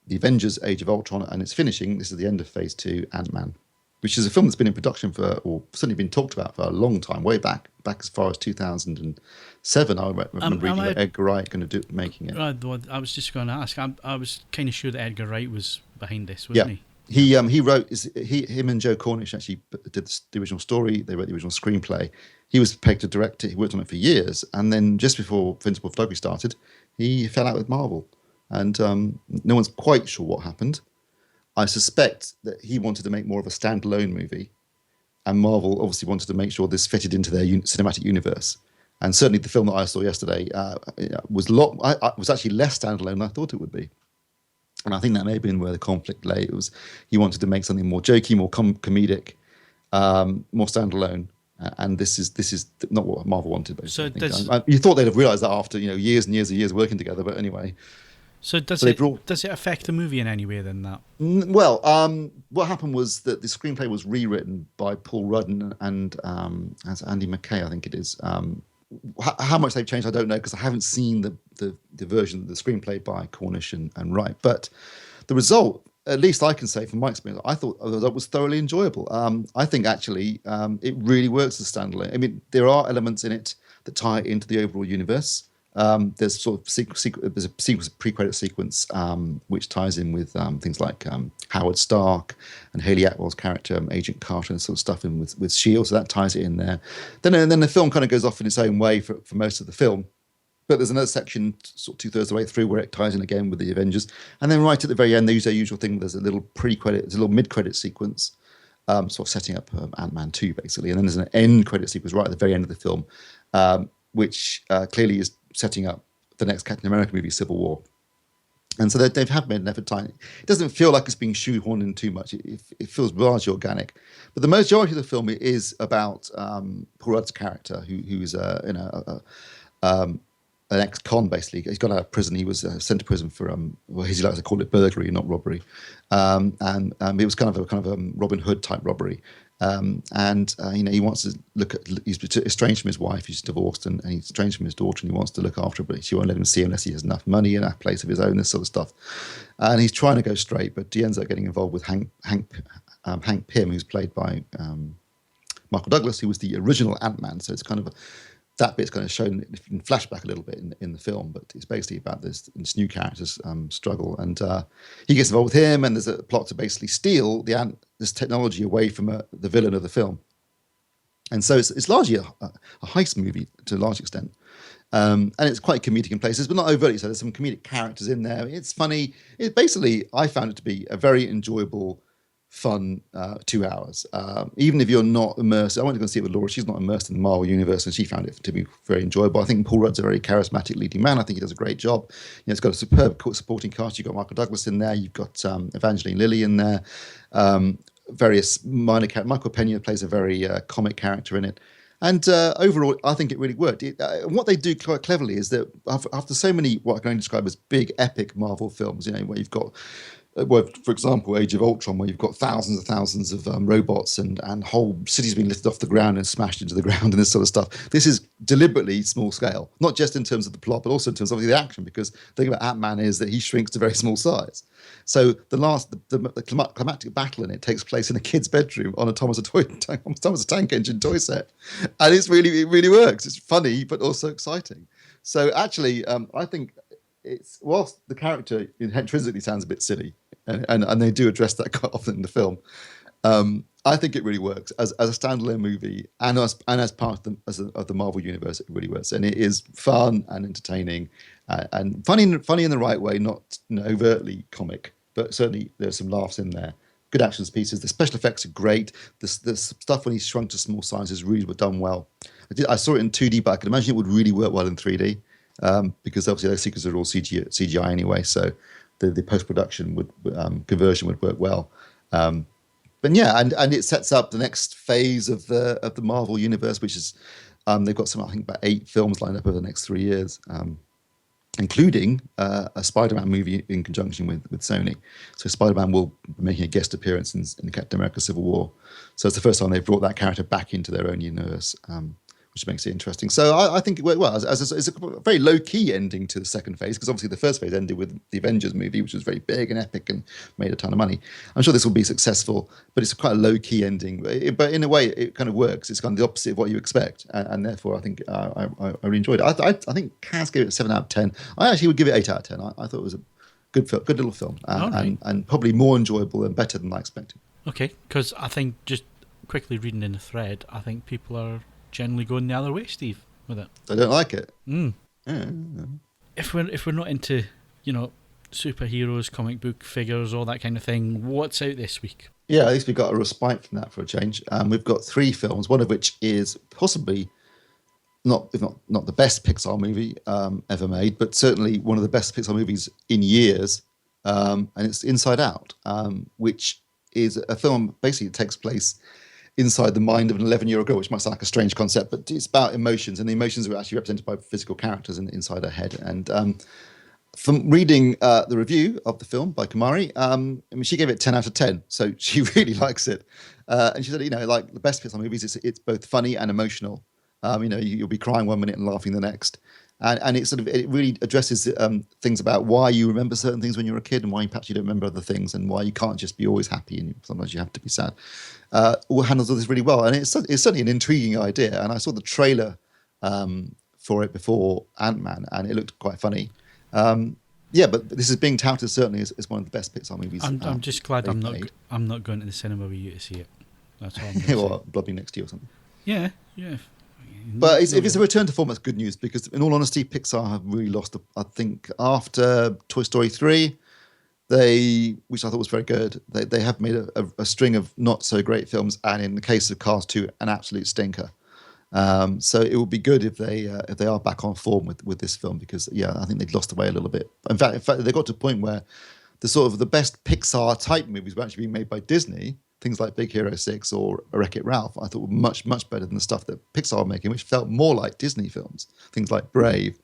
The Avengers: Age of Ultron, and it's finishing. This is the end of phase two, Ant-Man, which is a film that's been in production for, or certainly been talked about for a long time, way back as far as 2007. I remember reading about Edgar Wright making it. I was just going to ask. I was kind of sure that Edgar Wright was behind this, wasn't he? He wrote. Him and Joe Cornish actually did the original story. They wrote the original screenplay. He was pegged to direct it. He worked on it for years, and then just before Invincible Photography started, he fell out with Marvel. And no one's quite sure what happened. I suspect that he wanted to make more of a standalone movie, and Marvel obviously wanted to make sure this fitted into their cinematic universe. And certainly the film that I saw yesterday was actually less standalone than I thought it would be. And I think that may have been where the conflict lay. It was he wanted to make something more jokey, more comedic, more standalone. And this is not what Marvel wanted, basically. So you thought they'd have realised that after years and years working together, but anyway. So does it affect the movie in any way then, that? Well, what happened was that the screenplay was rewritten by Paul Rudd and as Andy McKay, I think it is. How much they've changed, I don't know, because I haven't seen the version of the screenplay by Cornish and Wright. But the result, at least I can say from my experience, I thought the result was thoroughly enjoyable. I think actually it really works as a standalone. I mean, there are elements in it that tie into the overall universe. There's sort of there's a pre-credit sequence which ties in with things like Howard Stark and Haley Atwell's character, Agent Carter, and sort of stuff in with S.H.I.E.L.D., so that ties it in there. Then the film kind of goes off in its own way for most of the film. But there's another section, sort of 2/3 of the way through, where it ties in again with the Avengers. And then right at the very end, they use their usual thing. There's a little pre-credit, there's a little mid-credit sequence, sort of setting up Ant-Man 2, basically. And then there's an end-credit sequence right at the very end of the film, which clearly is setting up the next Captain America movie, Civil War. And so they have made an effort. It doesn't feel like it's being shoehorned in too much. It feels largely organic. But the majority of the film is about Paul Rudd's character, who is an ex-con, basically. He's got out of prison. He was sent to prison for, as he likes to call it, burglary, not robbery. And it was kind of a Robin Hood type robbery. He wants to look at. He's estranged from his wife. He's divorced, and he's estranged from his daughter, and he wants to look after her, but she won't let him see her unless he has enough money and a place of his own. This sort of stuff. And he's trying to go straight, but he ends up getting involved with Hank Pym, who's played by Michael Douglas, who was the original Ant-Man. So it's kind of that bit's kind of shown in flashback a little bit in the film, but it's basically about this new character's struggle, and he gets involved with him, and there's a plot to basically steal this technology away from the villain of the film. And so it's largely a heist movie to a large extent, and it's quite comedic in places, but not overtly so. There's some comedic characters in there. It's funny. I found it to be a very enjoyable, fun 2 hours. Even if you're not immersed, I went to go see it with Laura. She's not immersed in the Marvel universe, and she found it to be very enjoyable. I think Paul Rudd's a very charismatic leading man. I think he does a great job. It's got a superb supporting cast. You've got Michael Douglas in there. You've got Evangeline Lilly in there. Various minor characters. Michael Pena plays a very comic character in it. And overall, I think it really worked. What they do quite cleverly is that after so many what I can only describe as big, epic Marvel films, where you've got well, for example, Age of Ultron, where you've got thousands and thousands of robots and whole cities being lifted off the ground and smashed into the ground and this sort of stuff. This is deliberately small scale, not just in terms of the plot, but also in terms of the action, because the thing about Ant-Man is that he shrinks to very small size. So the climactic battle in it takes place in a kid's bedroom on a Thomas the Tank Engine toy set. And it really works. It's funny, but also exciting. So actually, I think whilst the character intrinsically sounds a bit silly, and they do address that quite often in the film, I think it really works as a standalone movie, and as part of the Marvel universe. It really works, and it is fun and entertaining, and funny in the right way, not overtly comic, but certainly there's some laughs in there. Good action pieces. The special effects are great. The stuff when he's shrunk to small size is really done well. I saw it in 2D, but I can imagine it would really work well in 3D. Because obviously those sequences are all CGI anyway, so the post-production conversion would work well. But yeah, and it sets up the next phase of the Marvel universe, which is they've got I think about 8 films lined up over the next 3 years, including a Spider-Man movie in conjunction with Sony. So Spider-Man will be making a guest appearance in Captain America: Civil War. So it's the first time they've brought that character back into their own universe. Which makes it interesting. So I think it worked well. It's a very low-key ending to the second phase, because obviously the first phase ended with the Avengers movie, which was very big and epic and made a ton of money. I'm sure this will be successful, but it's quite a low-key ending. But in a way, it kind of works. It's kind of the opposite of what you expect, and therefore I think I really enjoyed it. I think Kaz gave it a 7 out of 10. I actually would give it 8 out of 10. I thought it was a good little film, and probably more enjoyable and better than I expected. Okay, because I think, just quickly reading in the thread, I think people are generally going the other way, Steve, with it. I don't like it. Yeah. If we're not into, superheroes, comic book figures, all that kind of thing, what's out this week? Yeah, at least we got a respite from that for a change. We've got 3 films, one of which is possibly not the best Pixar movie ever made, but certainly one of the best Pixar movies in years. And it's Inside Out, which is a film basically that takes place inside the mind of an 11-year-old girl, which might sound like a strange concept, but it's about emotions, and the emotions are actually represented by physical characters inside her head. And from reading the review of the film by Kumari, she gave it 10 out of 10, so she really likes it. And she said, like the best Pixar movies, it's both funny and emotional. You'll be crying one minute and laughing the next. And it really addresses things about why you remember certain things when you're a kid, and why perhaps you don't remember other things, and why you can't just be always happy, and sometimes you have to be sad. All handles all this really well, and it's certainly an intriguing idea. And I saw the trailer for it before Ant-Man, and it looked quite funny. But this is being touted certainly as one of the best Pixar movies. I'm just glad I'm not going to the cinema with you to see it. That's all I'm going to Or Blobby next to you or something. Yeah. But if it's a return to form, that's good news, because in all honesty, Pixar have really lost. I think after Toy Story 3, which I thought was very good, they have made a string of not so great films, and in the case of Cars 2, an absolute stinker. So it would be good if they are back on form with this film, because I think they'd lost the way a little bit. In fact, they got to a point where the best Pixar type movies were actually being made by Disney. Things like Big Hero 6 or Wreck-It Ralph, I thought were much, much better than the stuff that Pixar were making, which felt more like Disney films. Things like Brave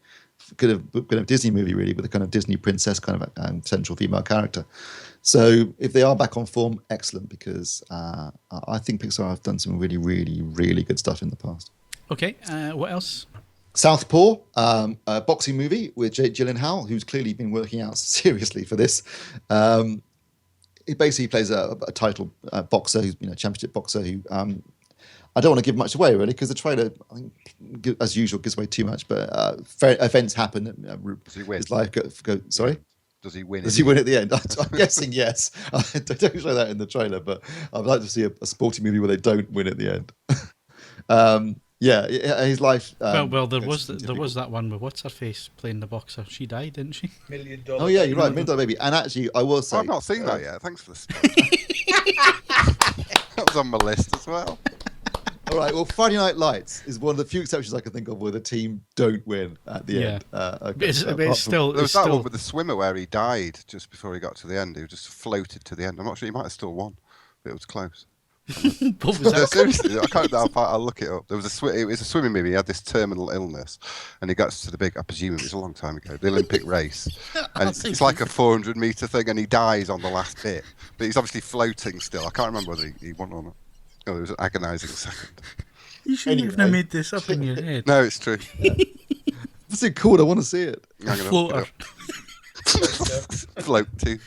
could have been a Disney movie, really, with a kind of Disney princess kind of central female character. So if they are back on form, excellent, because I think Pixar have done some really, really, really good stuff in the past. Okay, what else? Southpaw, a boxing movie with Jake Gyllenhaal, who's clearly been working out seriously for this. He basically plays a title boxer, who's championship boxer, who I don't want to give much away, really, because the trailer, I think, as usual, gives away too much. But events happen. Does he win? His life sorry? Does he win? Does he win at the end? I'm guessing yes. I don't show that in the trailer, but I'd like to see a sporting movie where they don't win at the end. His life. There was that one with what's her face playing the boxer. She died, didn't she? $1 million. Oh yeah, you're right, $1 Million Baby. And actually, I will say, I've not seen that yet. Thanks for this. That was on my list as well. All right. Well, Friday Night Lights is one of the few exceptions I can think of where the team don't win at the end. Okay. It's still. There was that one with the swimmer where he died just before he got to the end. He just floated to the end. I'm not sure he might have still won, but it was close. What was No, that? seriously, I can't. I'll look it up. There was it was a swimming movie. He had this terminal illness, and he got to the big. I presume it was a long time ago. The Olympic race, and it's like a 400-meter thing, and he dies on the last bit. But he's obviously floating still. I can't remember whether he won or not. Oh, it was an agonising second. You shouldn't have made this up in your head. No, it's true. What's it called? I want to see it. A floater. Float too.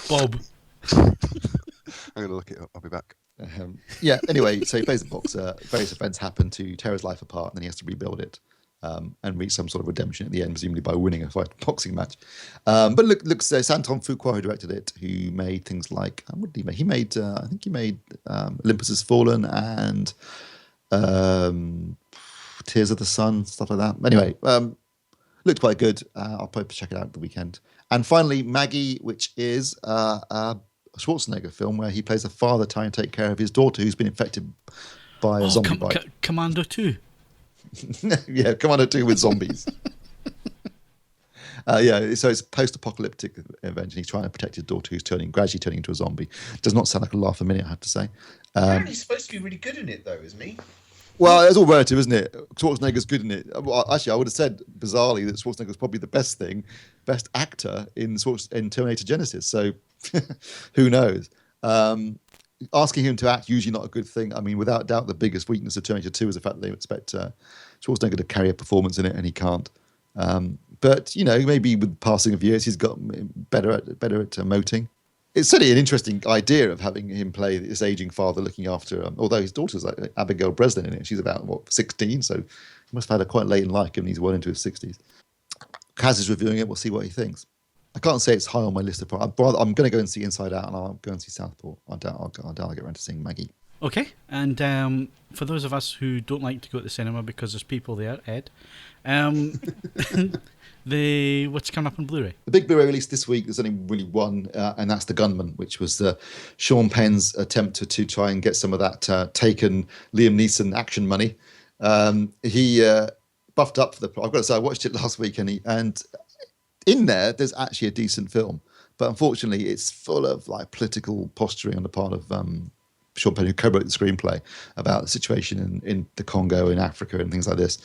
Bob. I'm going to look it up. I'll be back. Yeah, anyway, so he plays the boxer. Various events happen to tear his life apart, and then he has to rebuild it and reach some sort of redemption at the end, presumably by winning a boxing match. But looks Santon Fuqua, who directed it, who made things like, what did he make? He made, I think he made Olympus Has Fallen and Tears of the Sun, stuff like that. Anyway, looked quite good. I'll probably check it out the weekend. And finally, Maggie, which is a Schwarzenegger film where he plays a father trying to take care of his daughter who's been infected by a zombie bite. Commando 2. Yeah, Commando 2 with zombies. Yeah, so it's a post-apocalyptic event, and he's trying to protect his daughter who's gradually turning into a zombie. Does not sound like a laugh a minute, I have to say. Apparently he's supposed to be really good in it, though, isn't he? Well, it's all relative, isn't it? Schwarzenegger's good in it. Well, actually, I would have said, bizarrely, that Schwarzenegger's probably the best actor in Terminator Genesis. So, who knows? Asking him to act, usually not a good thing. I mean, without doubt, the biggest weakness of Terminator 2 is the fact that they expect Schwarzenegger to carry a performance in it, and he can't. But, maybe with passing of years, he's got better at emoting. It's certainly an interesting idea of having him play this aging father looking after, although his daughter's like Abigail Breslin in it. She's about, 16, so he must have had her quite late in life, given he's well into his 60s. Kaz is reviewing it. We'll see what he thinks. I can't say it's high on my list of I'm going to go and see Inside Out, and I'll go and see Southpaw. I doubt I'll get around to seeing Maggie. Okay, and for those of us who don't like to go to the cinema because there's people there, Ed, what's coming up on Blu-ray? The big Blu-ray release this week, there's only really one, and that's The Gunman, which was Sean Penn's attempt to try and get some of that taken Liam Neeson action money. He buffed up for the. I've got to say, I watched it last week, and in there's actually a decent film, but unfortunately, it's full of like political posturing on the part of Sean Penn, who co-wrote the screenplay about the situation in the Congo, in Africa, and things like this.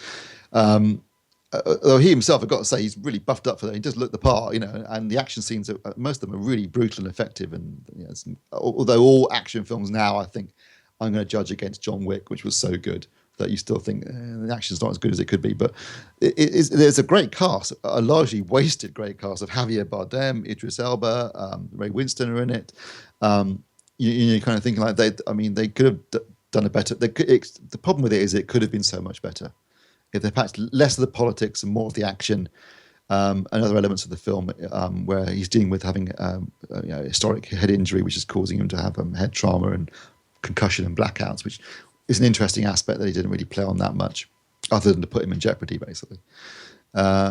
Although he himself, I've got to say, he's really buffed up for that. He does look the part, and the action scenes, most of them are really brutal and effective. And although all action films now, I think, I'm going to judge against John Wick, which was so good that you still think the action's not as good as it could be. But there's a great cast, a largely wasted great cast of Javier Bardem, Idris Elba, Ray Winston are in it. You're kind of thinking like they could have done a better. The problem with it is it could have been so much better if they patched less of the politics and more of the action and other elements of the film, where he's dealing with having a historic head injury, which is causing him to have head trauma and concussion and blackouts, which is an interesting aspect that he didn't really play on that much, other than to put him in jeopardy, basically.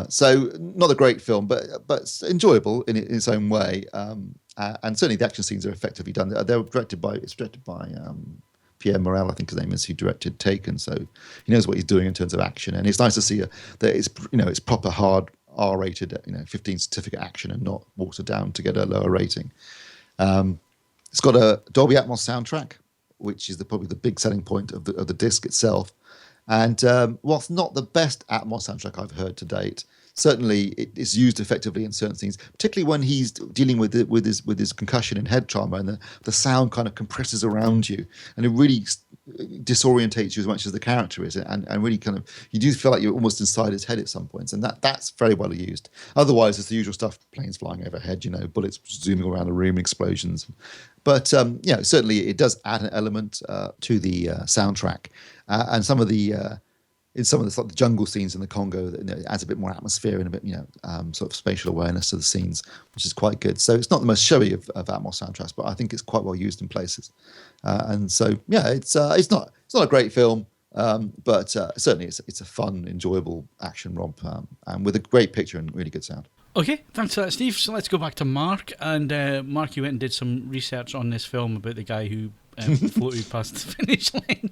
So not a great film, but enjoyable in its own way, and certainly the action scenes are effectively done. It's directed by Pierre Morel, I think his name is, who directed Taken, so he knows what he's doing in terms of action, and it's nice to see that it's proper hard R-rated, 15 certificate action and not watered down to get a lower rating. It's got a Dolby Atmos soundtrack, which is probably the big selling point of the disc itself. And whilst not the best Atmos soundtrack I've heard to date, certainly it is used effectively in certain scenes, particularly when he's dealing with his concussion and head trauma, and the sound kind of compresses around you, and it really disorientates you as much as the character is, and really kind of, you do feel like you're almost inside his head at some points, and that's very well used. Otherwise, it's the usual stuff: planes flying overhead, bullets zooming around the room, explosions. But certainly it does add an element to the soundtrack, and some of the sort of jungle scenes in the Congo, it adds a bit more atmosphere and a bit sort of spatial awareness to the scenes, which is quite good. So it's not the most showy of Atmos soundtracks, but I think it's quite well used in places. And so it's not a great film, but certainly it's a fun, enjoyable action romp, and with a great picture and really good sound. Okay, thanks for that, Steve. So let's go back to Mark. And Mark, you went and did some research on this film about the guy who floated past the finish line.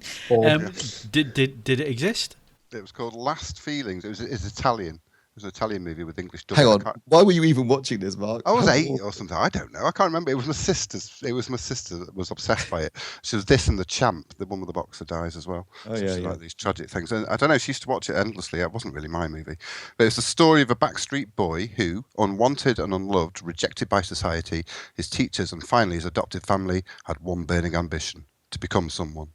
Did it exist? It was called Last Feelings. It's Italian. It was an Italian movie with English dubbing. Hang I on. can't- Why were you even watching this, Mark? I was 8 or something. I don't know. I can't remember. It was my sister's. It was my sister that was obsessed by it. She was this and The Champ, the one with the boxer dies as well. Oh, So yeah, she yeah. liked these tragic things. And I don't know. She used to watch it endlessly. It wasn't really my movie, but it's the story of a backstreet boy who, unwanted and unloved, rejected by society, his teachers, and finally his adopted family, had one burning ambition: to become someone.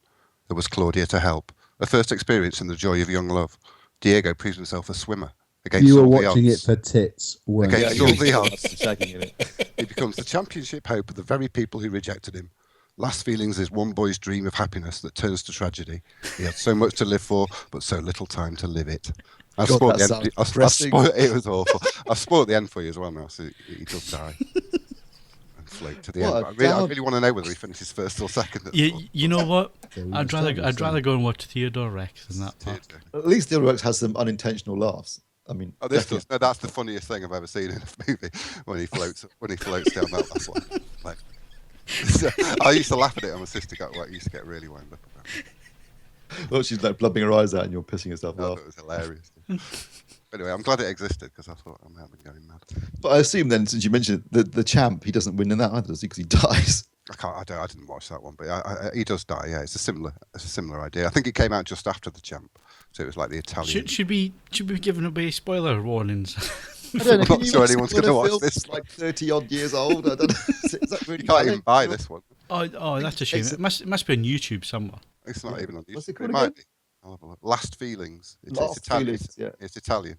There was Claudia to help. A first experience in the joy of young love. Diego proves himself a swimmer against You were all the watching it odds. for tits, weren't you? Against all the odds. Shagging in it. He becomes the championship hope of the very people who rejected him. Last Feelings is one boy's dream of happiness that turns to tragedy. He had so much to live for, but so little time to live it. I've God, spoiled that the sounds end. I've depressing. spoiled, it was awful. I've spoiled the end for you as well now, so he does die. And float to the What end. a But I dowd. really want to know whether he finishes first or second. You know what? There we I'd go. rather go and watch Theodore Rex than that part. At least the other works has some unintentional laughs. I mean, Oh, this definitely- does. No, that's the funniest thing I've ever seen in a movie when he floats down that last one. Like, I used to laugh at it, and my sister used to get really wound up about it. well, she's like blubbing her eyes out, and you're pissing yourself I thought off. it was hilarious. Anyway, I'm glad it existed because I thought I might have been going mad. But I assume then, since you mentioned it, the champ, he doesn't win in that either, does he? Because he dies. I didn't watch that one, but he does die. Yeah, it's a similar idea. I think it came out just after The Champ, so it was like the Italian. Should we be giving away spoiler warnings? I don't know. I'm Can not you sure watch anyone's one gonna of watch films this that's like 30 odd years old? I don't know. Is that really You can't even valid? buy this one. Oh, that's a shame. It must be on YouTube somewhere. It's not even on YouTube. What's it It called might again? be. I'll have a look. Last Feelings. It's Last Italian. Feelings, yeah. It's Italian.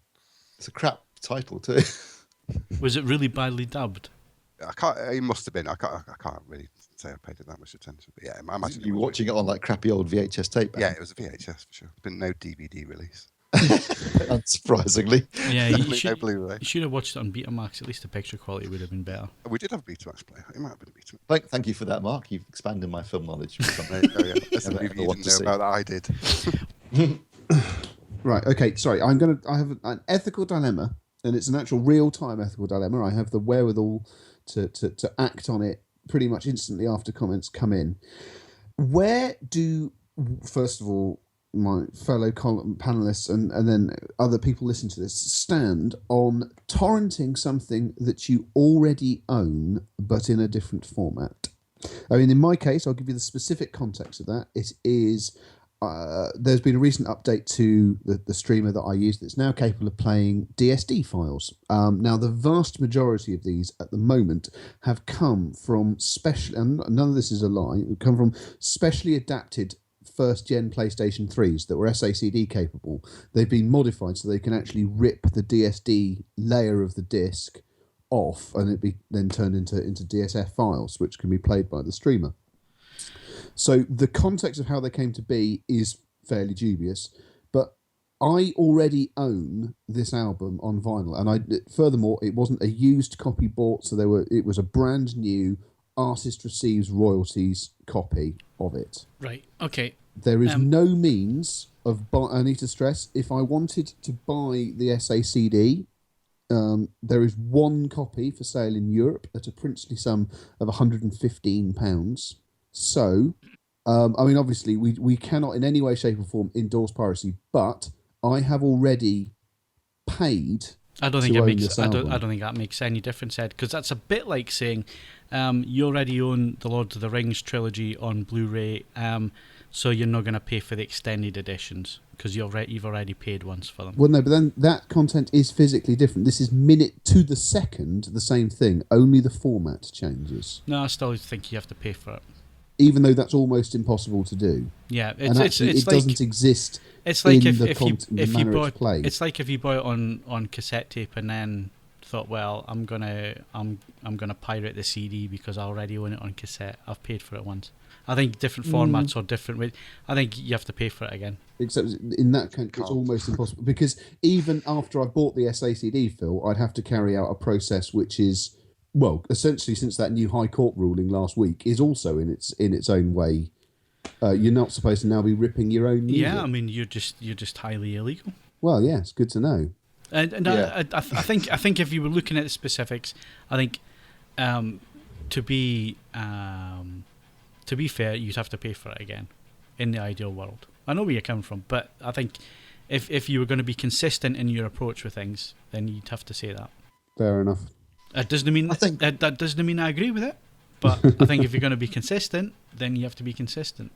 It's a crap title too. Was it really badly dubbed? I can't. It must have been. I can't really say I paid it that much attention. But yeah, I imagine You was watching it on like crappy old VHS tape? Yeah, it was a VHS for sure. There's been no DVD release. Unsurprisingly. Yeah, Definitely no Blu-ray. you should have watched it on Betamax. At least the picture quality would have been better. We did have a Betamax player. It might have been a Betamax. Thank you for that, Mark. You've expanded my film knowledge. There you go, yeah. That's a Never, movie ever you want didn't to know see. about that I did. Right. Okay. Sorry. I have an ethical dilemma, and it's an actual real-time ethical dilemma. I have the wherewithal to act on it pretty much instantly after comments come in. Where do, first of all, my fellow panelists and then other people listening to this stand on torrenting something that you already own but in a different format? I mean, in my case, I'll give you the specific context of that. It is there's been a recent update to the streamer that I use that's now capable of playing DSD files. Now, the vast majority of these at the moment have come from and none of this is a lie, come from specially adapted first-gen PlayStation 3s that were SACD capable. They've been modified so they can actually rip the DSD layer of the disc off and it be then turned into DSF files, which can be played by the streamer. So the context of how they came to be is fairly dubious, but I already own this album on vinyl, and furthermore, it wasn't a used copy bought, so it was a brand new artist receives royalties copy of it. Right. Okay. There is no means of I need to stress, if I wanted to buy the SACD, there is one copy for sale in Europe at a princely sum of £115. So, I mean, obviously, we cannot in any way, shape, or form endorse piracy, but I have already paid. I don't think to it own makes. this I album. don't think that makes any difference, Ed, because that's a bit like saying you already own the Lord of the Rings trilogy on Blu-ray, so you're not going to pay for the extended editions because you've already paid once for them. Well, no, but then that content is physically different. This is minute to the second the same thing. Only the format changes. No, I still think you have to pay for it. Even though that's almost impossible to do. Yeah, And actually, it doesn't exist. It's like in if the you manner bought it's played. it's like if you bought it on cassette tape and then thought, well, I'm gonna pirate the CD because I already own it on cassette. I've paid for it once. I think different formats or different. I think you have to pay for it again. Except in that case, it's almost impossible because even after I've bought the SACD, Phil, I'd have to carry out a process which is, well, essentially since that new High Court ruling last week is also in its own way. You're not supposed to now be ripping your own music. Yeah, I mean you're just highly illegal. Well, yeah, it's good to know. And Yeah. I think if you were looking at the specifics, I think to be fair, you'd have to pay for it again in the ideal world. I know where you're coming from, but I think If you were going to be consistent in your approach with things, then you'd have to say that. Fair enough. It doesn't mean that doesn't mean I agree with it, but I think if you're going to be consistent, then you have to be consistent.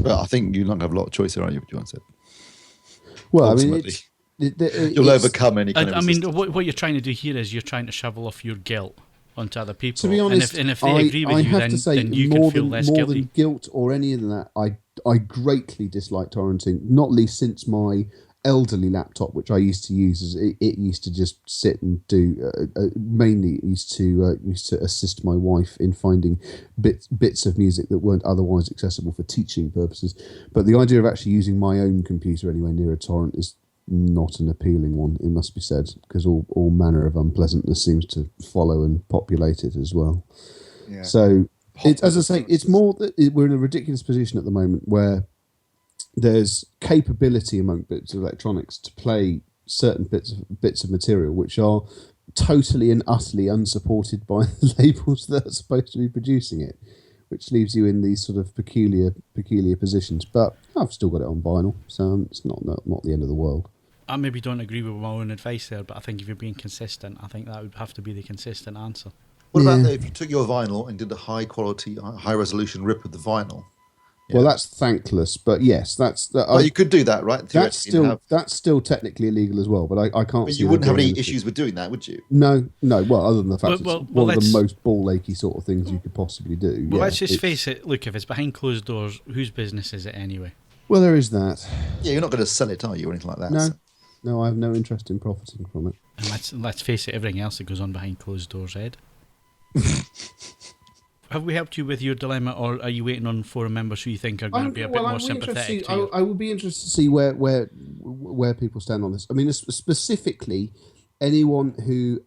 Well, I think you're not going to have a lot of choice here, are you, John said? Well, Ultimately. I mean, You'll overcome any kind of I mean, resistance. what you're trying to do here is you're trying to shovel off your guilt onto other people. to be honest, and if they agree with you, have to say, then you more can feel than, less more guilty. than guilt or any of that, I greatly dislike torrenting, not least since my elderly laptop, which I used to use, as it used to just sit and do mainly it used to assist my wife in finding bits of music that weren't otherwise accessible for teaching purposes. But the idea of actually using my own computer anywhere near a torrent is not an appealing one, it must be said, because all manner of unpleasantness seems to follow and populate it as well. Yeah. So it's, as I say, it's more that we're in a ridiculous position at the moment where there's capability among bits of electronics to play certain bits of material which are totally and utterly unsupported by the labels that are supposed to be producing it, which leaves you in these sort of peculiar positions. But I've still got it on vinyl, so it's not the end of the world. I maybe don't agree with my own advice there, but I think if you're being consistent, I think that would have to be the consistent answer. What about if you took your vinyl and did a high quality, high resolution rip of the vinyl? Well, that's thankless, but yes, Well, you could do that, right? That's still technically illegal as well. But I can't. But see you wouldn't have any anything. issues with doing that, would you? No. Well, other than the fact Well, it's one of the let's- most ball achy sort of things you could possibly do. Well, Yeah, let's just it's- face it. Look, if it's behind closed doors, whose business is it anyway? Well, there is that. Yeah, you're not going to sell it, are you, or anything like that? No, so- no, I have no interest in profiting from it. And let's face it, everything else that goes on behind closed doors, Ed. Have we helped you with your dilemma, or are you waiting on forum members who you think are going to be a bit more sympathetic to you? I would be interested to see where people stand on this. I mean, specifically, anyone who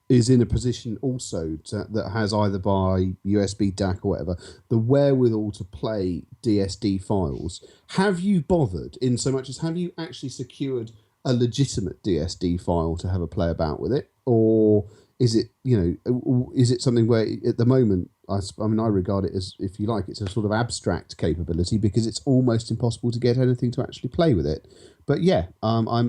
is in a position also that has either by USB DAC or whatever the wherewithal to play DSD files. Have you bothered in so much as have you actually secured a legitimate DSD file to have a play about with it, or is it, is it something where at the moment, I regard it as, if you like, it's a sort of abstract capability because it's almost impossible to get anything to actually play with it. But yeah, I'm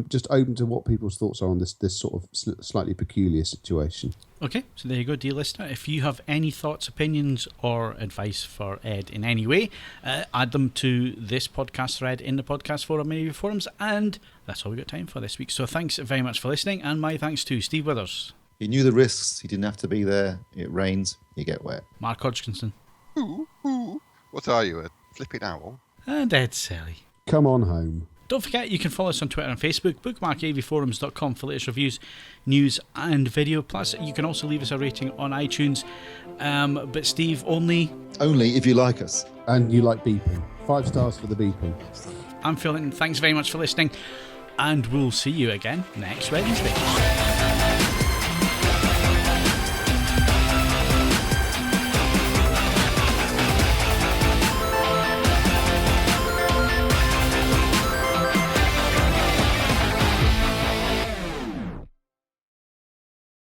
just open to what people's thoughts are on this sort of slightly peculiar situation. Okay, so there you go, dear listener. If you have any thoughts, opinions, or advice for Ed in any way, add them to this podcast thread in the podcast forum, AVForums, and that's all we've got time for this week. So thanks very much for listening, and my thanks to Steve Withers. He knew the risks. He didn't have to be there. It rains. You get wet. Mark Hodgkinson. What are you, a flipping owl? And Ed Selley. Come on home. Don't forget, you can follow us on Twitter and Facebook. Bookmark avforums.com for latest reviews, news, and video. Plus, you can also leave us a rating on iTunes. But Steve, only Only if you like us. And you like beeping. 5 stars for the beeping. I'm Phil Hinton. Thanks very much for listening, and we'll see you again next Wednesday.